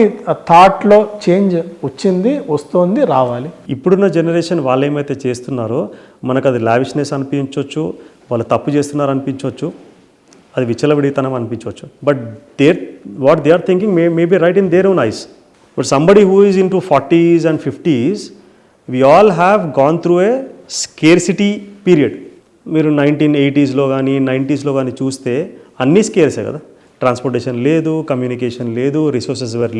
థాట్లో చేంజ్ వచ్చింది, వస్తుంది, రావాలి? ఇప్పుడున్న జనరేషన్ వాళ్ళు ఏమైతే చేస్తున్నారో మనకు అది లావిష్నెస్ అనిపించవచ్చు, వాళ్ళు తప్పు చేస్తున్నారు అనిపించవచ్చు, అది విచ్చలవిడితనం అనిపించవచ్చు. But what they are thinking may be right in their own eyes. But somebody who is in to 40s and 50s, we all have gone through a scarcity period. మీరు 1980s కానీ 90s కానీ చూస్తే అన్నీ స్కేర్సే కదా. Transportation లేదు, communication లేదు, resources were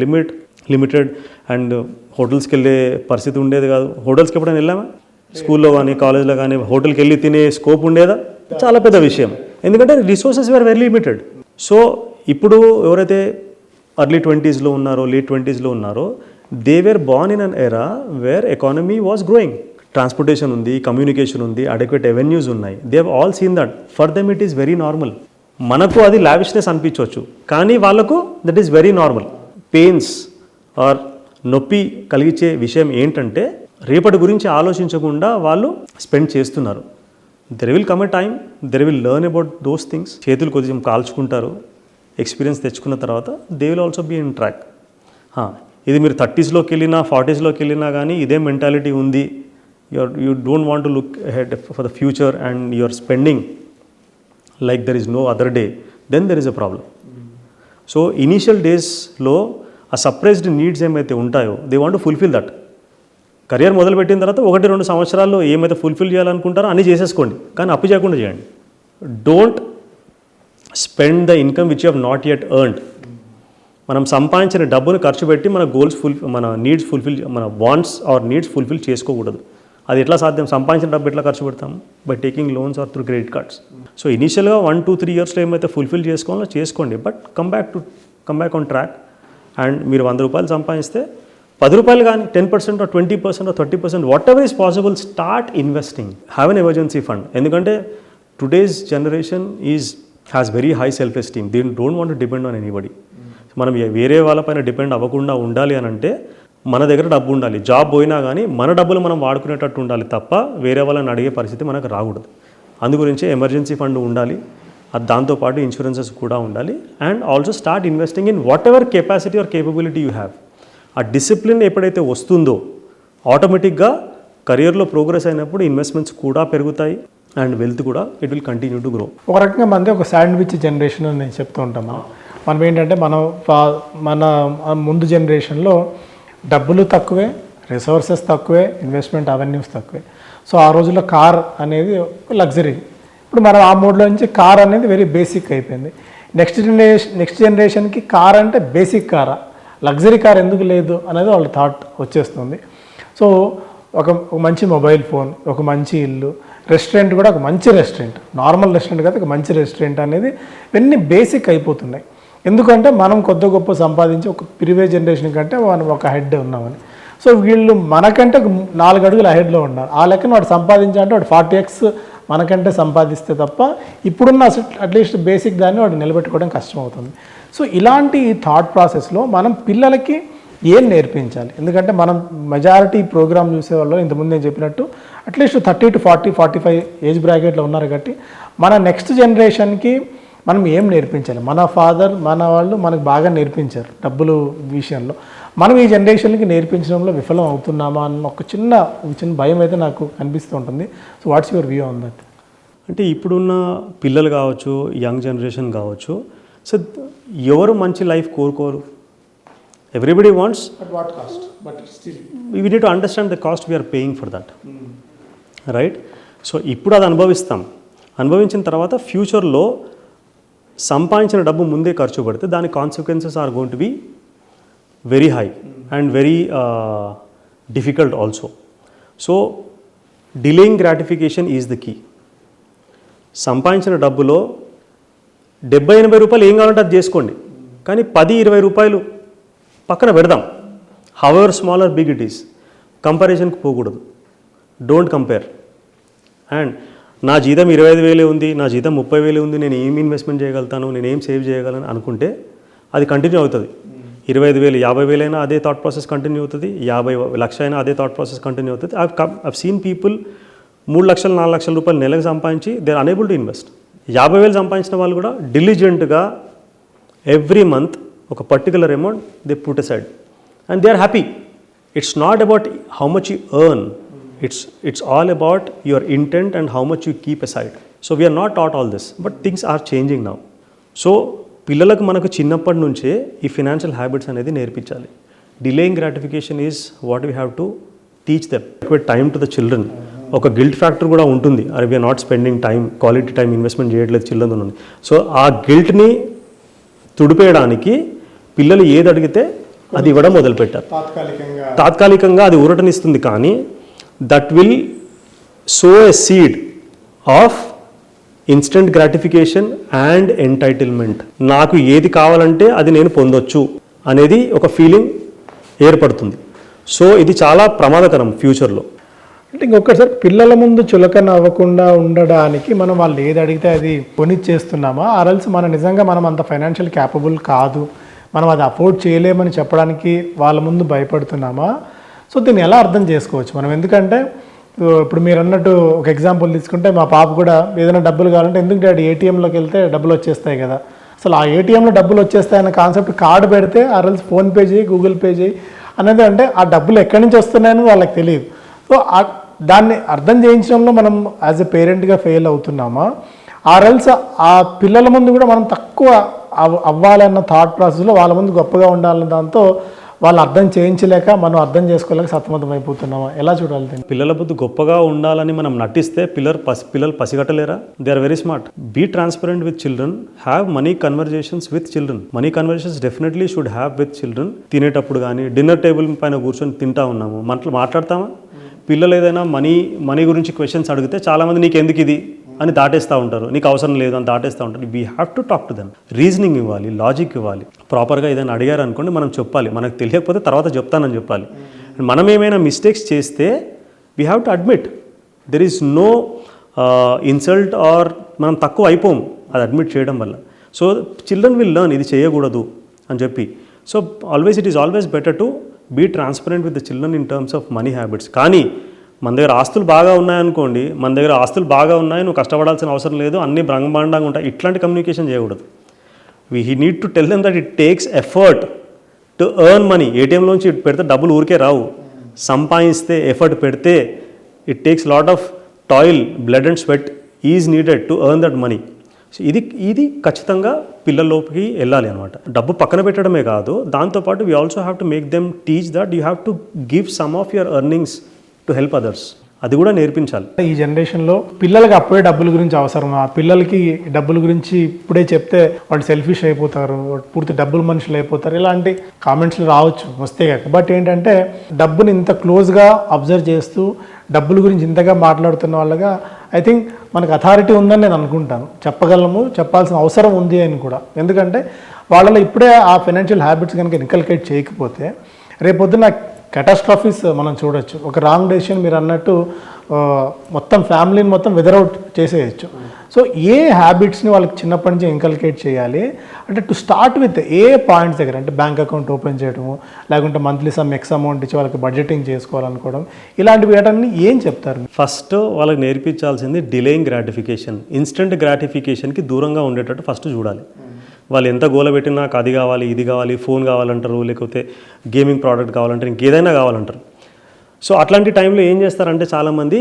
limited and హోటల్స్కి వెళ్ళే పరిస్థితి ఉండేది కాదు. హోటల్స్కి ఎప్పుడైనా వెళ్ళామా? స్కూల్లో కానీ కాలేజ్లో కానీ హోటల్కి వెళ్ళి తినే స్కోప్ ఉండేదా? చాలా పెద్ద విషయం, ఎందుకంటే resources were very limited. So ఇప్పుడు ఎవరైతే ఎర్లీ 20sలో ఉన్నారో, లేట్ 20sలో ఉన్నారో, they were born in an era where economy was growing. Transportation ఉంది, కమ్యూనికేషన్ ఉంది, అడెక్వేట్ అవెన్యూస్ ఉన్నాయి. They have all seen that. For them it is very normal. మనకు అది లావిష్నెస్ అనిపించవచ్చు, కానీ వాళ్ళకు that is very normal. Pains or నొప్పి కలిగించే విషయం ఏంటంటే రేపటి గురించి ఆలోచించకుండా వాళ్ళు స్పెండ్ చేస్తున్నారు. There will come a time, there will learn about those things. చేతులు కొంచెం కాల్చుకుంటారు, ఎక్స్పీరియన్స్ తెచ్చుకున్న తర్వాత they will also be in track. ఇది మీరు 30sలోకి వెళ్ళినా 40sలోకి వెళ్ళినా కానీ ఇదే మెంటాలిటీ ఉంది, you don't want to look ahead for the future and you're spending like there is no other day, then there is a problem. So initial days లో ఆ surprised needs ఏమైతే ఉంటాయో they want to fulfil that. Career మొదలుపెట్టిన తర్వాత 1-2 సంవత్సరాల్లో ఏమైతే fulfil చేయాలనుకుంటారో అన్నీ చేసేసుకోండి, కానీ అప్పు చేయకుండా చేయండి. Don't spend the income which you have not yet earned. మనం సంపాదించిన డబ్బును ఖర్చు పెట్టి మన గోల్స్ మన నీడ్స్ ఫుల్ఫిల్, మన వాంట్స్ ఆర్ నీడ్స్ ఫుల్ఫిల్ చేసుకోకూడదు. అది ఎట్లా సాధ్యం? సంపాదించిన డబ్బు ఎట్లా ఖర్చు పెడతాము? By taking loans or through credit cards. So ఇనీషియల్గా 1-2-3 yearsలో ఏమైతే ఫుల్ఫిల్ చేసుకోవాలో చేసుకోండి, but come back on track. And మీరు 100 రూపాయలు సంపాదిస్తే 10 రూపాయలు కానీ 10% or 20% or 30%, whatever is possible, start investing. Have an emergency fund. ఎందుకంటే today's generation has very high self esteem. They don't want to depend on anybody. మనం వేరే వాళ్ళపైన depend అవ్వకుండా ఉండాలి అని అంటే మన దగ్గర డబ్బు ఉండాలి. జాబ్ పోయినా కానీ మన డబ్బులు మనం వాడుకునేటట్టు ఉండాలి తప్ప వేరే వాళ్ళని అడిగే పరిస్థితి మనకు రాకూడదు. అందుగురించి ఎమర్జెన్సీ ఫండ్ ఉండాలి, దాంతోపాటు ఇన్సూరెన్సెస్ కూడా ఉండాలి. And also start investing in what ever capacity or capability you have. ఆ డిసిప్లిన్ ఎప్పుడైతే వస్తుందో ఆటోమేటిక్గా కెరియర్లో ప్రోగ్రెస్ అయినప్పుడు ఇన్వెస్ట్మెంట్స్ కూడా పెరుగుతాయి అండ్ వెల్త్ కూడా it will continue to grow. ఒక రకంగా మనది ఒక శాండ్విచ్ జనరేషన్ అని నేను చెప్తూ ఉంటాను. మనం ఏంటంటే మన ముందు జనరేషన్లో డబ్బులు తక్కువే, రిసోర్సెస్ తక్కువే, ఇన్వెస్ట్మెంట్ అవెన్యూస్ తక్కువే. సో ఆ రోజుల్లో కార్ అనేది లగ్జరీ. ఇప్పుడు మనం ఆ మోడ్లో నుంచి కార్ అనేది వెరీ బేసిక్ అయిపోయింది. నెక్స్ట్ జనరేషన్కి కార్ అంటే బేసిక్ కారా, లగ్జరీ కార్ ఎందుకు లేదు అనేది వాళ్ళ థాట్ వచ్చేస్తుంది. సో ఒక మంచి మొబైల్ ఫోన్, ఒక మంచి ఇల్లు, రెస్టారెంట్ కూడా ఒక మంచి రెస్టారెంట్, నార్మల్ రెస్టారెంట్ కాదు, ఒక మంచి రెస్టారెంట్ అనేది ఇవన్నీ బేసిక్ అయిపోతున్నాయి. ఎందుకంటే మనం కొద్ది గొప్ప సంపాదించి ఒక ప్రీవియస్ జనరేషన్ కంటే మనం ఒక హెడ్ ఉన్నామని. సో వీళ్ళు మనకంటే 4 అడుగులు అహెడ్లో ఉన్నారు. ఆ లెక్కన వాడు సంపాదించాలంటే వాడు 40x మనకంటే సంపాదిస్తే తప్ప ఇప్పుడున్న అట్లీస్ట్ బేసిక్ దాన్ని వాడు నిలబెట్టుకోవడం కష్టమవుతుంది. సో ఇలాంటి థాట్ ప్రాసెస్లో మనం పిల్లలకి ఏం నేర్పించాలి? ఎందుకంటే మనం మెజారిటీ ప్రోగ్రామ్ చూసేవాళ్ళు ఇంతకుముందు నేను చెప్పినట్టు అట్లీస్ట్ 30 to 40, 45 ఏజ్ బ్రాకెట్లో ఉన్నారు కాబట్టి మన నెక్స్ట్ జనరేషన్కి మనం ఏం నేర్పించాలి? మన ఫాదర్ మన వాళ్ళు మనకు బాగా నేర్పించారు డబ్బులు విషయంలో, మనం ఈ జనరేషన్కి నేర్పించడంలో విఫలం అవుతున్నామా అన్న ఒక చిన్న భయం అయితే నాకు కనిపిస్తూ ఉంటుంది. So what's your view on that? అంటే ఇప్పుడున్న పిల్లలు కావచ్చు, యంగ్ జనరేషన్ కావచ్చు, సో ఎవరు మంచి లైఫ్ కోరుకోరు. Everybody wants, but what cost? But still we need to understand the cost we are paying for that, right? So ఇప్పుడు అది అనుభవించిన తర్వాత ఫ్యూచర్లో సంపాదించిన డబ్బు ముందే ఖర్చు పెడితే దాని consequences are going to be very high and very difficult also. So delaying gratification is the key. సంపాదించిన డబ్బులో 70-80 రూపాయలు ఏం కావాలంటే అది చేసుకోండి, కానీ 10-20 రూపాయలు పక్కన పెడదాం. However small or big it is, కంపారిజన్కి పోకూడదు. Don't compare. అండ్ నా జీతం 25,000 ఉంది, నా జీతం 30,000 ఉంది, నేను ఏం ఇన్వెస్ట్మెంట్ చేయగలుగుతాను, నేను ఏం సేవ్ చేయగలను అనుకుంటే అది కంటిన్యూ అవుతుంది. 25,000 50,000 అయినా అదే థాట్ ప్రాసెస్ కంటిన్యూ అవుతుంది, 50 లక్ష అయినా అదే థాట్ ప్రాసెస్ కంటిన్యూ అవుతుంది. ఐవ్ సీన్ పీపుల్ 3 లక్షలు 4 లక్షల రూపాయలు నెలకు సంపాదించి they are unable to invest. 50,000 సంపాదించిన వాళ్ళు కూడా డిలిజెంట్గా ఎవ్రీ మంత్ ఒక particular amount they put aside and they are happy. It's not about how much you earn, it's all about your intent and how much you keep aside. So we are not taught all this, but things are changing now. So పిల్లలకు మనకు చిన్నప్పటి నుంచే ఈ financial habits అనేది నేర్పించాలి. Delaying gratification is what we have to teach them. ఎక్కువ time to the children. ఒక guilt factor కూడా ఉంటుంది, అరే we are not spending time, quality time investment చేయట్లేదు చిల్డ్రన్ ఉంది. సో ఆ గిల్ట్ని తుడిపేయడానికి పిల్లలు ఏది అడిగితే అది ఇవ్వడం మొదలుపెట్టారు. తాత్కాలికంగా అది ఊరటనిస్తుంది, కానీ that will so a seed of instant gratification and entitlement. నాకు ఏది కావాలంటే అది నేను పొందొచ్చు అనేది ఒక ఫీలింగ్ ఏర్పడుతుంది. సో ఇది చాలా ప్రమాదకరం ఫ్యూచర్లో. అంటే ఇంకొకసారి పిల్లల ముందు చులకన అవ్వకుండా ఉండడానికి మనం వాళ్ళు ఏది అడిగితే అది కొనిచ్చేస్తున్నామా, ఆర్ఎల్స్ నిజంగా మనం అంత ఫైనాన్షియల్ క్యాపబుల్ కాదు, మనం అది అఫోర్డ్ చేయలేమని చెప్పడానికి వాళ్ళ ముందు భయపడుతున్నామా? సో దీన్ని ఎలా అర్థం చేసుకోవచ్చు మనం? ఎందుకంటే ఇప్పుడు మీరు అన్నట్టు ఒక ఎగ్జాంపుల్ తీసుకుంటే మా పాప కూడా ఏదైనా డబ్బులు కావాలంటే, ఎందుకు డాడీ ఏటీఎంలోకి వెళ్తే డబ్బులు వచ్చేస్తాయి కదా, అసలు ఆ ఏటీఎంలో డబ్బులు వచ్చేస్తాయన్న కాన్సెప్ట్ కార్డు పెడితే ఆర్ఎల్స్ ఫోన్పే చేయి, గూగుల్ పే చేయి అనేది, అంటే ఆ డబ్బులు ఎక్కడి నుంచి వస్తున్నాయని వాళ్ళకి తెలియదు. సో దాన్ని అర్థం చేయించడంలో మనం యాజ్ ఎ పేరెంట్గా ఫెయిల్ అవుతున్నామా, ఆర్ఎల్స్ ఆ పిల్లల ముందు కూడా మనం తక్కువ అవ్వాలన్న థాట్ ప్రాసెస్లో వాళ్ళ ముందు గొప్పగా ఉండాలన్న దాంతో వాళ్ళు అర్థం చేయించలేక మనం అర్థం చేసుకోలేక సతమతం అయిపోతున్నామా? ఎలా చూడాలి? పిల్లల బుద్ధి గొప్పగా ఉండాలని మనం నటిస్తే పిల్లలు పసిగట్టలేరా? They are very smart. Be transparent with children, have money conversations with children. Money conversations definitely should have with children. తినేటప్పుడు కానీ డిన్నర్ టేబుల్ పైన కూర్చొని తింటా ఉన్నాము, మాట్లాడతామా? పిల్లలు ఏదైనా మనీ గురించి క్వశ్చన్స్ అడిగితే చాలామంది నీకు ఎందుకు ఇది అని దాటేస్తూ ఉంటారు, నీకు అవసరం లేదు అని దాటేస్తూ ఉంటారు. We have to talk to them. Reasoning ఇవ్వాలి, లాజిక్ ఇవ్వాలి. ప్రాపర్గా ఏదైనా అడిగారు అనుకోండి, మనం చెప్పాలి, మనకు తెలియకపోతే తర్వాత చెప్తానని చెప్పాలి. మనం ఏమైనా మిస్టేక్స్ చేస్తే we have to admit. There is no insult or మనం తక్కువ అయిపోము అది అడ్మిట్ చేయడం వల్ల. సో చిల్డ్రన్ విల్ లెర్న్ ఇది చేయకూడదు అని చెప్పి. So it is always better to be transparent with the children in terms of money habits. కానీ మన దగ్గర ఆస్తులు బాగా ఉన్నాయనుకోండి, మన దగ్గర ఆస్తులు బాగా ఉన్నాయి, నువ్వు కష్టపడాల్సిన అవసరం లేదు, అన్నీ బ్రహ్మాండంగా ఉంటాయి, ఇట్లాంటి కమ్యూనికేషన్ చేయకూడదు. We need to tell them that it takes effort to earn money. ఏటీఎంలోంచి పెడితే డబ్బులు ఊరికే రావు, సంపాదిస్తే ఎఫర్ట్ పెడితే it takes lot of toil, blood and sweat is needed to earn that money. So ఇది ఖచ్చితంగా పిల్లల్లోకి వెళ్ళాలి అనమాట. డబ్బు పక్కన పెట్టడమే కాదు, దాంతోపాటు we also have to make them teach that you have to give some of your earnings to help others. అది కూడా నేర్పించాలి. ఈ జనరేషన్లో పిల్లలకి అప్పుడే డబ్బుల గురించి అవసరం, ఆ పిల్లలకి డబ్బుల గురించి ఇప్పుడే చెప్తే వాళ్ళు సెల్ఫిష్ అయిపోతారు, పూర్తి డబ్బుల మనుషులు అయిపోతారు, ఇలాంటి కామెంట్స్లు రావచ్చు వస్తే కాక. బట్ ఏంటంటే డబ్బుని ఇంత క్లోజ్గా అబ్జర్వ్ చేస్తూ డబ్బుల గురించి ఇంతగా మాట్లాడుతున్న వాళ్ళగా ఐ థింక్ మనకు అథారిటీ ఉందని నేను అనుకుంటాను. చెప్పగలము, చెప్పాల్సిన అవసరం ఉంది అని కూడా. ఎందుకంటే వాళ్ళలో ఇప్పుడే ఆ ఫైనాన్షియల్ హ్యాబిట్స్ కనుక ఇన్కల్కేట్ చేయకపోతే రేపొద్దున కెటాస్ట్రాఫీస్ మనం చూడొచ్చు. ఒక రాంగ్ డెసిషన్ మీరు అన్నట్టు మొత్తం ఫ్యామిలీని మొత్తం వెదరౌట్ చేసేయచ్చు. సో ఏ హ్యాబిట్స్ని వాళ్ళకి చిన్నప్పటి నుంచి ఇంకల్కేట్ చేయాలి అంటే to start with a points దగ్గర అంటే బ్యాంక్ అకౌంట్ ఓపెన్ చేయడము, లేకుంటే మంత్లీ సమ్ ఎక్స్ అమౌంట్ ఇచ్చి వాళ్ళకి బడ్జెటింగ్ చేసుకోవాలనుకోవడం, ఇలాంటివి వేయటాన్ని ఏం చెప్తారు? ఫస్ట్ వాళ్ళకి నేర్పించాల్సింది డిలేయింగ్ గ్రాటిఫికేషన్. ఇన్స్టెంట్ గ్రాటిఫికేషన్కి దూరంగా ఉండేటట్టు ఫస్ట్ చూడాలి. వాళ్ళు ఎంత గోల పెట్టినా నాకు అది కావాలి ఇది కావాలి, ఫోన్ కావాలంటారు, లేకపోతే గేమింగ్ ప్రోడక్ట్ కావాలంటారు, ఇంకేదైనా కావాలంటారు. సో అట్లాంటి టైంలో ఏం చేస్తారంటే చాలామంది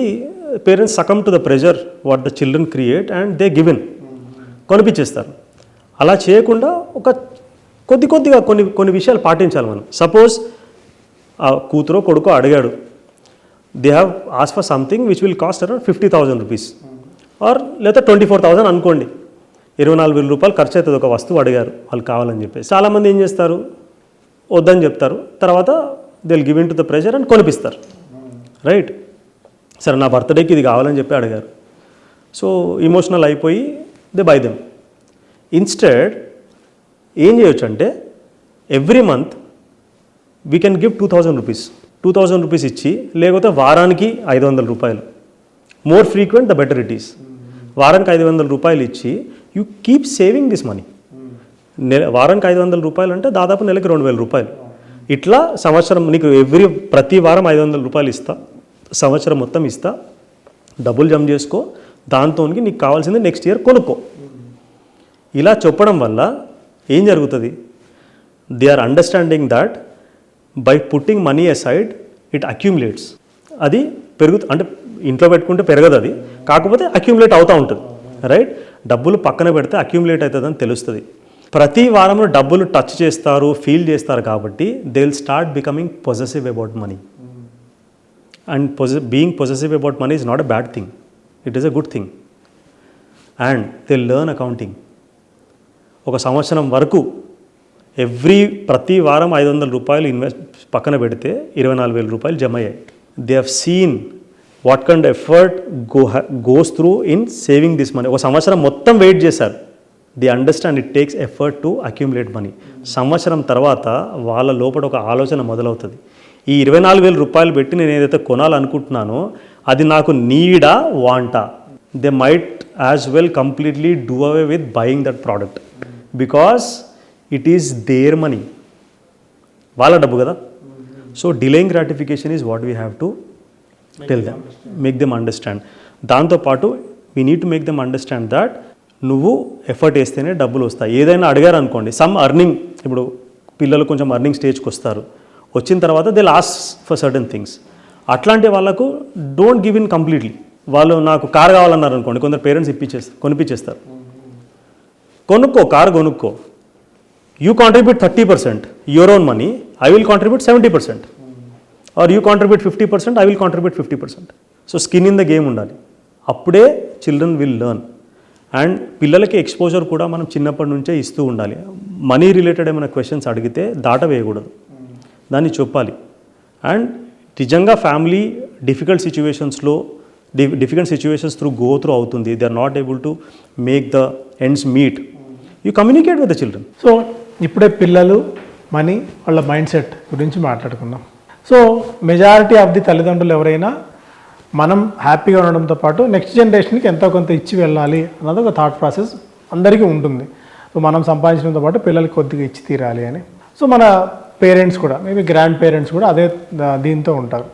parents succumb to the pressure what the children create and they given కొనిపించేస్తారు. అలా చేయకుండా ఒక కొద్దిగా కొన్ని విషయాలు పాటించాలి మనం. సపోజ్ ఆ కూతురో కొడుకో అడిగాడు, దే హ్యావ్ ఆస్ for something which will cost around 50,000 rupees or లేదా 24,000 అనుకోండి. 24,000 రూపాయలు ఖర్చు అవుతుంది ఒక వస్తువు అడిగారు వాళ్ళు కావాలని చెప్పేసి. చాలామంది ఏం చేస్తారు, వద్దని చెప్తారు, తర్వాత they will give in to the pressure and కొనిపిస్తారు. రైట్, సరే నా బర్త్డేకి ఇది కావాలని చెప్పి అడిగారు. సో ఇమోషనల్ అయిపోయి దే బై దెమ్. ఇన్స్టెడ్ ఏం చేయొచ్చు అంటే every month we can give 2,000 rupees. 2,000 rupees ఇచ్చి, లేకపోతే వారానికి 500 రూపాయలు, more frequent the better it is. వారానికి 500 రూపాయలు ఇచ్చి you keep saving this money. వారానికి 500 రూపాయలు అంటే దాదాపు నెలకి 2,000 రూపాయలు. ఇట్లా సంవత్సరం నీకు ప్రతి వారం 500 రూపాయలు ఇస్తా, సంవత్సరం మొత్తం ఇస్తా, డబ్బులు జమ చేసుకో, దాంతో నీకు కావాల్సింది నెక్స్ట్ ఇయర్ కొనుక్కో. ఇలా చెప్పడం వల్ల ఏం జరుగుతుంది, they are understanding that by putting money aside it accumulates. అది అంటే ఇంట్లో పెట్టుకుంటే పెరగదు, అది కాకపోతే అక్యూములేట్ అవుతూ ఉంటుంది. రైట్, డబ్బులు పక్కన పెడితే అక్యూములేట్ అవుతుందని తెలుస్తుంది. ప్రతి వారంలో డబ్బులు టచ్ చేస్తారు, ఫీల్ చేస్తారు, కాబట్టి they will start becoming possessive about money. And being possessive about money is not a bad thing, it is a good thing. And they learn accounting. ఒక సంవత్సరం వరకు ప్రతి వారం 500 రూపాయలు ఇన్వెస్ట్ పక్కన పెడితే 24,000 రూపాయలు జమ అయ్యాయి. They have seen what kind effort goes through in saving this money. ఒక సంవత్సరం మొత్తం వెయిట్ చేశారు. The understand it takes effort to accumulate money. సంవత్సరం తర్వాత వాళ్ళ లోపల ఒక ఆలోచన మొదలవుతుంది, ఈ 24,000 రూపాయలు పెట్టి నేను ఏదైతే కొనాలనుకుంటున్నానో అది నాకు నీడా వాంటా. They might as well completely do away with buying that product because it is their money, వాళ్ళ డబ్బు కదా. So delaying gratification is what we have to tell them, make them understand. దాంతోపాటు we need to make them understand that నువ్వు effort వేస్తేనే డబ్బులు వస్తాయి. ఏదైనా అడిగారు అనుకోండి, సమ్ అర్నింగ్, ఇప్పుడు పిల్లలు కొంచెం అర్నింగ్ స్టేజ్కి వస్తారు, వచ్చిన తర్వాత they last for certain things. అట్లాంటి వాళ్ళకు డోంట్ గివ్ ఇన్ కంప్లీట్లీ. వాళ్ళు నాకు కార్ కావాలన్నారు అనుకోండి, కొందరు పేరెంట్స్ కొనిపించేస్తారు. కొనుక్కో, కారు కొనుక్కో, you contribute 30% your own money, I will contribute 70%, or you contribute 50%, I will contribute 50%. So skin in the game ఉండాలి, అప్పుడే చిల్డ్రన్ విల్ లెర్న్. అండ్ పిల్లలకి ఎక్స్పోజర్ కూడా మనం చిన్నప్పటి నుంచే ఇస్తూ ఉండాలి. మనీ రిలేటెడ్ ఏమైనా క్వశ్చన్స్ అడిగితే దాట వేయకూడదు, దాన్ని చెప్పాలి. అండ్ నిజంగా family difficult situations go through అవుతుంది, they are not able to make the ends meet, you communicate with the children. So ఇప్పుడే పిల్లలు, మనీ, వాళ్ళ మైండ్ సెట్ గురించి మాట్లాడుకుందాం. సో మెజారిటీ ఆఫ్ ది తల్లిదండ్రులు ఎవరైనా మనం హ్యాపీగా ఉండడంతో పాటు నెక్స్ట్ జనరేషన్కి ఎంతో కొంత ఇచ్చి వెళ్ళాలి అన్నది ఒక థాట్ ప్రాసెస్ అందరికీ ఉంటుంది. సో మనం సంపాదించడంతో పాటు పిల్లలకి కొద్దిగా ఇచ్చి తీరాలి అని. సో మన పేరెంట్స్ కూడా, మేబీ గ్రాండ్ పేరెంట్స్ కూడా అదే దీంతో ఉంటారు.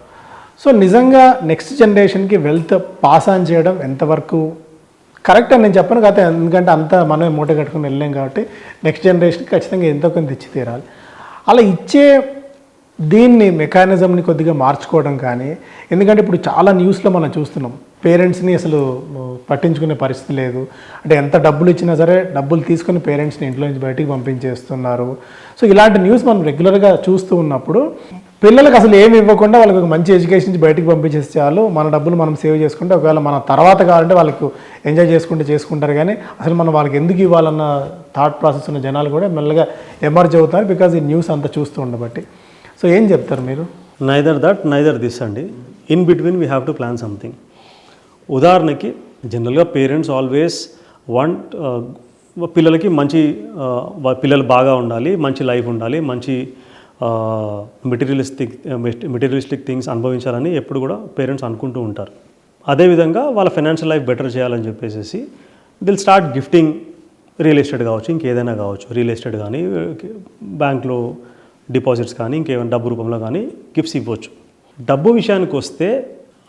సో నిజంగా నెక్స్ట్ జనరేషన్కి వెల్త్ పాస్ ఆన్ చేయడం ఎంతవరకు కరెక్ట్ అని నేను చెప్పను కదా, ఎందుకంటే అంతా మనమే మూట కట్టుకుని వెళ్ళలేం కాబట్టి నెక్స్ట్ జనరేషన్కి ఖచ్చితంగా ఎంతో కొంత ఇచ్చి తీరాలి. అలా ఇచ్చే దీన్ని మెకానిజంని కొద్దిగా మార్చుకోవడం కానీ, ఎందుకంటే ఇప్పుడు చాలా న్యూస్లో మనం చూస్తున్నాం, పేరెంట్స్ని అసలు పట్టించుకునే పరిస్థితి లేదు. అంటే ఎంత డబ్బులు ఇచ్చినా సరే డబ్బులు తీసుకొని పేరెంట్స్ని ఇంట్లో నుంచి బయటికి పంపించేస్తున్నారు. సో ఇలాంటి న్యూస్ మనం రెగ్యులర్గా చూస్తూ ఉన్నప్పుడు పిల్లలకు అసలు ఏమి ఇవ్వకుండా వాళ్ళకి ఒక మంచి ఎడ్యుకేషన్ నుంచి బయటికి పంపించేస్తే చాలు, మన డబ్బులు మనం సేవ్ చేసుకుంటే ఒకవేళ మన తర్వాత కావాలంటే వాళ్ళకు ఎంజాయ్ చేసుకుంటారు. కానీ అసలు మనం వాళ్ళకి ఎందుకు ఇవ్వాలన్న థాట్ ప్రాసెస్ ఉన్న జనాలు కూడా మెల్లగా ఎమర్జ్ అవుతారు, బికాజ్ ఈ న్యూస్ అంతా చూస్తూ ఉండబట్టి. సో ఏం చెప్తారు మీరు? నైదర్ దట్ నైదర్ దిస్ అండి, in between we have to plan something. ఉదాహరణకి జనరల్గా పేరెంట్స్ ఆల్వేస్ వాంట్ పిల్లలకి పిల్లలు బాగా ఉండాలి, మంచి లైఫ్ ఉండాలి, మంచి మెటీరియలిస్టిక్ థింగ్స్ అనుభవించాలని ఎప్పుడు కూడా పేరెంట్స్ అనుకుంటూ ఉంటారు. అదేవిధంగా వాళ్ళ ఫైనాన్షియల్ లైఫ్ బెటర్ చేయాలని చెప్పేసి they'll start gifting real estate కావచ్చు, ఇంకేదైనా కావచ్చు, రియల్ ఎస్టేట్ కానీ బ్యాంక్లో డిపాజిట్స్ కానీ ఇంకేమైనా డబ్బు రూపంలో కానీ గిఫ్ట్స్ ఇవ్వచ్చు. డబ్బు విషయానికి వస్తే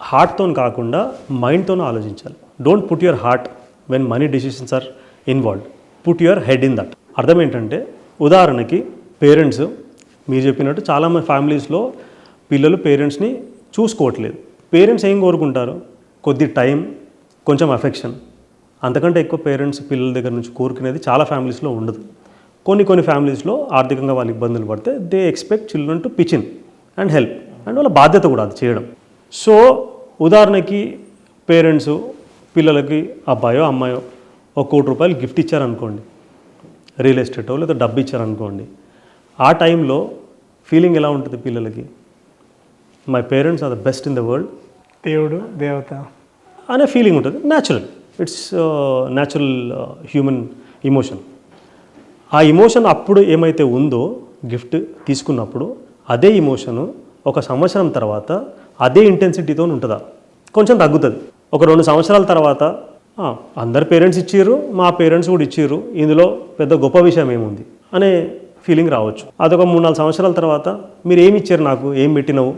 హార్ట్తో కాకుండా మైండ్తో ఆలోచించాలి. Don't put your heart when money decisions are involved, put your head in that. అర్థం ఏంటంటే ఉదాహరణకి పేరెంట్స్ మీరు చెప్పినట్టు చాలామంది ఫ్యామిలీస్లో పిల్లలు పేరెంట్స్ని చూసుకోవట్లేదు. పేరెంట్స్ ఏం కోరుకుంటారు? కొద్ది టైం, కొంచెం అఫెక్షన్. అంతకంటే ఎక్కువ పేరెంట్స్ పిల్లల దగ్గర నుంచి కోరుకునేది చాలా ఫ్యామిలీస్లో ఉండదు. కొన్ని ఫ్యామిలీస్లో ఆర్థికంగా వాళ్ళు ఇబ్బందులు పడితే they expect children to pitch in and help, and వాళ్ళ బాధ్యత కూడా అది చేయడం. సో ఉదాహరణకి పేరెంట్స్ పిల్లలకి అబ్బాయో అమ్మాయో ₹1,00,00,000 గిఫ్ట్ ఇచ్చారనుకోండి, రియల్ ఎస్టేటో లేదా డబ్బు ఇచ్చారనుకోండి, ఆ టైంలో ఫీలింగ్ ఎలా ఉంటుంది పిల్లలకి? My parents are the best in the world, దేవుడు దేవత అనే ఫీలింగ్ ఉంటుంది. Natural, it's natural human emotion. ఆ ఇమోషన్ అప్పుడు ఏమైతే ఉందో గిఫ్ట్ తీసుకున్నప్పుడు అదే ఇమోషను ఒక సంవత్సరం తర్వాత అదే ఇంటెన్సిటీతో ఉంటుందా? కొంచెం తగ్గుతుంది. ఒక 2 సంవత్సరాల తర్వాత అందరు పేరెంట్స్ ఇచ్చిర్రు, మా పేరెంట్స్ కూడా ఇచ్చిర్రు, ఇందులో పెద్ద గొప్ప విషయం ఏముంది అనే ఫీలింగ్ రావచ్చు. అదొక 3-4 సంవత్సరాల తర్వాత మీరు ఏమి ఇచ్చారు, నాకు ఏం పెట్టినవు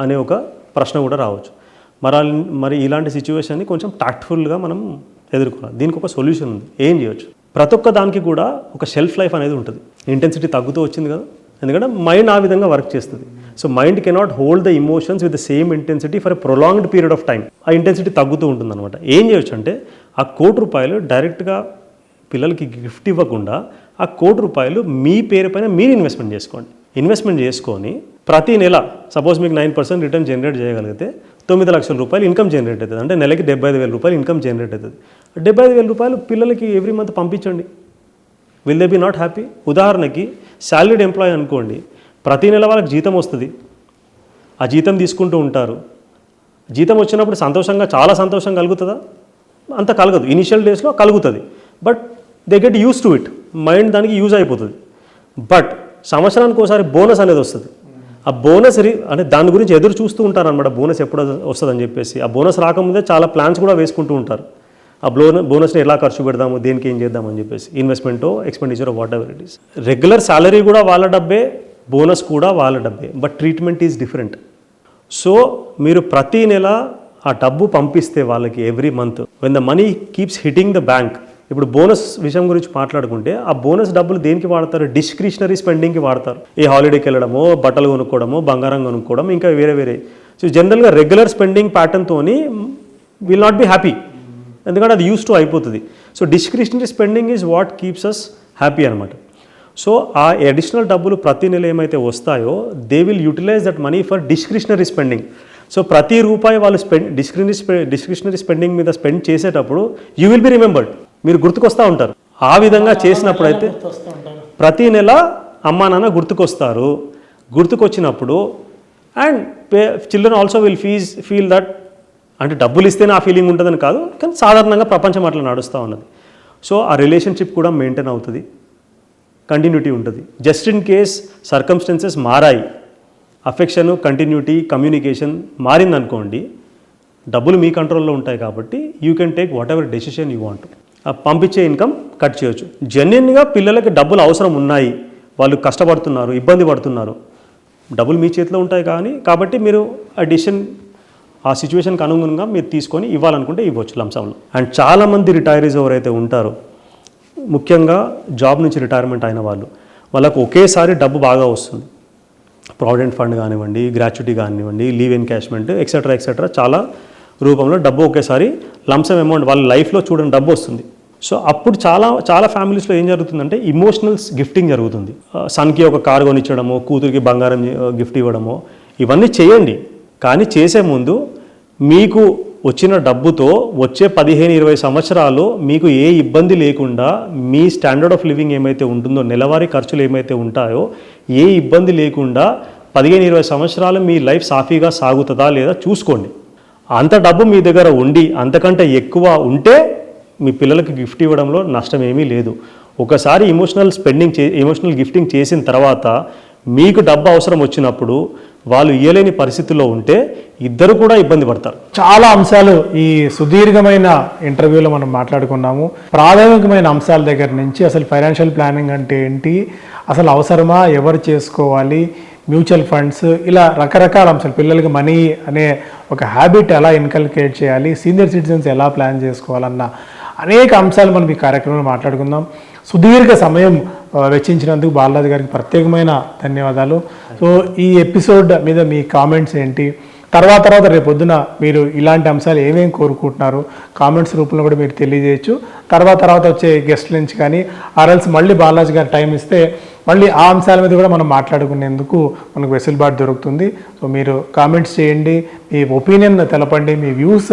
అనే ఒక ప్రశ్న కూడా రావచ్చు. మరి ఇలాంటి సిచ్యువేషన్ని కొంచెం టాక్ట్ఫుల్గా మనం ఎదుర్కోవాలి. దీనికి ఒక సొల్యూషన్ ఉంది. ఏం చేయొచ్చు? ప్రతి ఒక్క దానికి కూడా ఒక షెల్ఫ్ లైఫ్ అనేది ఉంటుంది. ఇంటెన్సిటీ తగ్గుతూ వచ్చింది కదా, ఎందుకంటే మైండ్ ఆ విధంగా వర్క్ చేస్తుంది. So mind cannot hold the emotions with the same intensity for a prolonged period of time. ఆ ఇంటెన్సిటీ తగ్గుతూ ఉంటుంది అనమాట. ఏం చేయొచ్చు అంటే ఆ ₹1,00,00,000 డైరెక్ట్గా పిల్లలకి గిఫ్ట్ ఇవ్వకుండా ఆ ₹1,00,00,000 మీ పేరు పైన మీరు ఇన్వెస్ట్మెంట్ చేసుకోండి. ఇన్వెస్ట్మెంట్ చేసుకొని ప్రతి నెల సపోజ్ మీకు 9% రిటర్న్ జనరేట్ చేయగలిగితే ₹9,00,000 ఇన్కమ్ జనరేట్ అవుతుంది. అంటే నెలకి ₹75,000 ఇన్కమ్ జనరేట్ అవుతుంది. ₹75,000 పిల్లలకి ఎవ్రీ మంత్ పంపించండి. Will they be not happy? ఉదాహరణకి శాలరీడ్ ఎంప్లాయీ అనుకోండి, ప్రతి నెల వాళ్ళకి జీతం వస్తుంది, ఆ జీతం తీసుకుంటూ ఉంటారు. జీతం వచ్చినప్పుడు చాలా సంతోషం కలుగుతుందా? అంత కలగదు. ఇనిషియల్ డేస్లో కలుగుతుంది, but they get use to it. Mind దానికి యూజ్ అయిపోతుంది. బట్ సంవత్సరానికి ఒకసారి బోనస్ అనేది వస్తుంది. ఆ బోనస్ అంటే దాని గురించి ఎదురు చూస్తూ ఉంటారు అనమాట, బోనస్ ఎప్పుడు వస్తుందని చెప్పేసి. ఆ బోనస్ రాకముందే చాలా ప్లాన్స్ కూడా వేసుకుంటూ ఉంటారు. ఆ బోనస్ని ఎలా ఖర్చు పెడదాము, దేనికి ఏం చేద్దామని చెప్పేసి, ఇన్వెస్ట్మెంటో expenditure whatever it is. Regular salary కూడా వాళ్ళ డబ్బే, బోనస్ కూడా వాళ్ళ డబ్బే, but treatment is different. So మీరు ప్రతి నెల ఆ డబ్బు పంపిస్తే వాళ్ళకి every month when the money keeps hitting the bank. ఇప్పుడు బోనస్ విషయం గురించి మాట్లాడుకుంటే ఆ బోనస్ డబ్బులు దేనికి వాడతారు? డిస్క్రిషనరీ స్పెండింగ్కి వాడతారు. ఏ హాలిడేకి వెళ్ళడమో, బట్టలు కొనుక్కోవడమో, బంగారం కొనుక్కోవడం, ఇంకా వేరే. సో జనరల్గా రెగ్యులర్ స్పెండింగ్ ప్యాటర్న్తో విల్ నాట్ బి హ్యాపీ, ఎందుకంటే అది యూస్ టు అయిపోతుంది. So discretionary spending is what keeps us happy అనమాట. సో ఆ అడిషనల్ డబ్బులు ప్రతి నెల ఏమైతే వస్తాయో they will utilize that money for discretionary spending. So ప్రతి రూపాయి వాళ్ళు డిస్క్రిషనరీ స్పెండింగ్ మీద స్పెండ్ చేసేటప్పుడు యూ విల్ బి రిమెంబర్డ్, మీరు గుర్తుకొస్తూ ఉంటారు. ఆ విధంగా చేసినప్పుడు అయితే ప్రతి నెల అమ్మా నాన్న గుర్తుకొస్తారు. గుర్తుకొచ్చినప్పుడు and children also will feel that, అంటే డబ్బులు ఇస్తేనే ఆ ఫీలింగ్ ఉంటుందని కాదు, కానీ సాధారణంగా ప్రపంచం అట్లా నడుస్తూ ఉన్నది. సో ఆ రిలేషన్షిప్ కూడా మెయింటైన్ అవుతుంది, కంటిన్యూటీ ఉంటుంది. జస్ట్ ఇన్ కేస్ సర్కమ్స్టెన్సెస్ మారాయి, అఫెక్షన్, కంటిన్యూటీ, కమ్యూనికేషన్ మారిందనుకోండి, డబ్బులు మీ కంట్రోల్లో ఉంటాయి కాబట్టి you can take what ever decision you want. పంపించే ఇన్కమ్ కట్ చేయొచ్చు. జెన్యున్గా పిల్లలకి డబ్బులు అవసరం ఉన్నాయి, వాళ్ళు కష్టపడుతున్నారు, ఇబ్బంది పడుతున్నారు, డబ్బులు మీ చేతిలో ఉంటాయి కాబట్టి మీరు ఆ డెసిషన్ ఆ సిచ్యువేషన్కి అనుగుణంగా మీరు తీసుకొని ఇవ్వాలనుకుంటే ఇవ్వచ్చు లంసంలో. అండ్ చాలామంది రిటైరీస్ ఎవరైతే ఉంటారో, ముఖ్యంగా జాబ్ నుంచి రిటైర్మెంట్ అయిన వాళ్ళకు ఒకేసారి డబ్బు బాగా వస్తుంది. ప్రావిడెంట్ ఫండ్ కానివ్వండి, గ్రాట్యుటీ కానివ్వండి, లీవ్ ఎన్కాష్మెంట్ ఎక్సెట్రా చాలా రూపంలో డబ్బు ఒకేసారి లంసమ్ అమౌంట్ వాళ్ళ లైఫ్లో చూడని డబ్బు వస్తుంది. సో అప్పుడు చాలా ఫ్యామిలీస్లో ఏం జరుగుతుందంటే ఇమోషనల్స్ గిఫ్టింగ్ జరుగుతుంది. సన్కి ఒక కారు కొనిచ్చడమో, కూతురికి బంగారం గిఫ్ట్ ఇవ్వడమో, ఇవన్నీ చేయండి. కానీ చేసే ముందు మీకు వచ్చిన డబ్బుతో వచ్చే 15-20 సంవత్సరాలు మీకు ఏ ఇబ్బంది లేకుండా మీ స్టాండర్డ్ ఆఫ్ లివింగ్ ఏమైతే ఉంటుందో, నెలవారీ ఖర్చులు ఏమైతే ఉంటాయో ఏ ఇబ్బంది లేకుండా 15-20 సంవత్సరాలు మీ లైఫ్ సాఫీగా సాగుతుందా లేదా చూసుకోండి. అంత డబ్బు మీ దగ్గర ఉండి అంతకంటే ఎక్కువ ఉంటే మీ పిల్లలకి గిఫ్ట్ ఇవ్వడంలో నష్టం ఏమీ లేదు. ఒకసారి ఎమోషనల్ గిఫ్టింగ్ చేసిన తర్వాత మీకు డబ్బు అవసరం వచ్చినప్పుడు వాళ్ళు ఇయ్యలేని పరిస్థితుల్లో ఉంటే ఇద్దరు కూడా ఇబ్బంది పడతారు. చాలా అంశాలు ఈ సుదీర్ఘమైన ఇంటర్వ్యూలో మనం మాట్లాడుకున్నాము. ప్రాథమికమైన అంశాల దగ్గర నుంచి అసలు ఫైనాన్షియల్ ప్లానింగ్ అంటే ఏంటి, అసలు అవసరమా, ఎవరు చేసుకోవాలి, మ్యూచువల్ ఫండ్స్, ఇలా రకరకాల అంశాలు, పిల్లలకి మనీ అనే ఒక హ్యాబిట్ ఎలా ఇన్కల్కేట్ చేయాలి, సీనియర్ సిటిజన్స్ ఎలా ప్లాన్ చేసుకోవాలన్న అనేక అంశాలు మనం ఈ కార్యక్రమంలో మాట్లాడుకుందాం. సుదీర్ఘ సమయం వెచ్చించినందుకు బాలరాజు గారికి ప్రత్యేకమైన ధన్యవాదాలు. సో ఈ ఎపిసోడ్ మీద మీ కామెంట్స్ ఏంటి, తర్వాత రేపు పొద్దున మీరు ఇలాంటి అంశాలు ఏమేమి కోరుకుంటున్నారు కామెంట్స్ రూపంలో కూడా మీరు తెలియజేయచ్చు. తర్వాత వచ్చే గెస్ట్ల నుంచి కానీ ఆర్ఎల్స్ మళ్ళీ బాలరాజు గారు టైం ఇస్తే మళ్ళీ ఆ అంశాల మీద కూడా మనం మాట్లాడుకునేందుకు మనకు వెసులుబాటు దొరుకుతుంది. సో మీరు కామెంట్స్ చేయండి, మీ ఒపీనియన్ తెలపండి, మీ వ్యూస్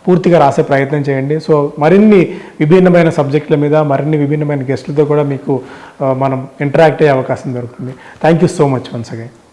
పూర్తిగా రాసే ప్రయత్నం చేయండి. సో మరిన్ని విభిన్నమైన సబ్జెక్టుల మీద మరిన్ని విభిన్నమైన గెస్టులతో కూడా మీకు మనం ఇంటరాక్ట్ అయ్యే అవకాశం దొరుకుతుంది. Thank you so much once again.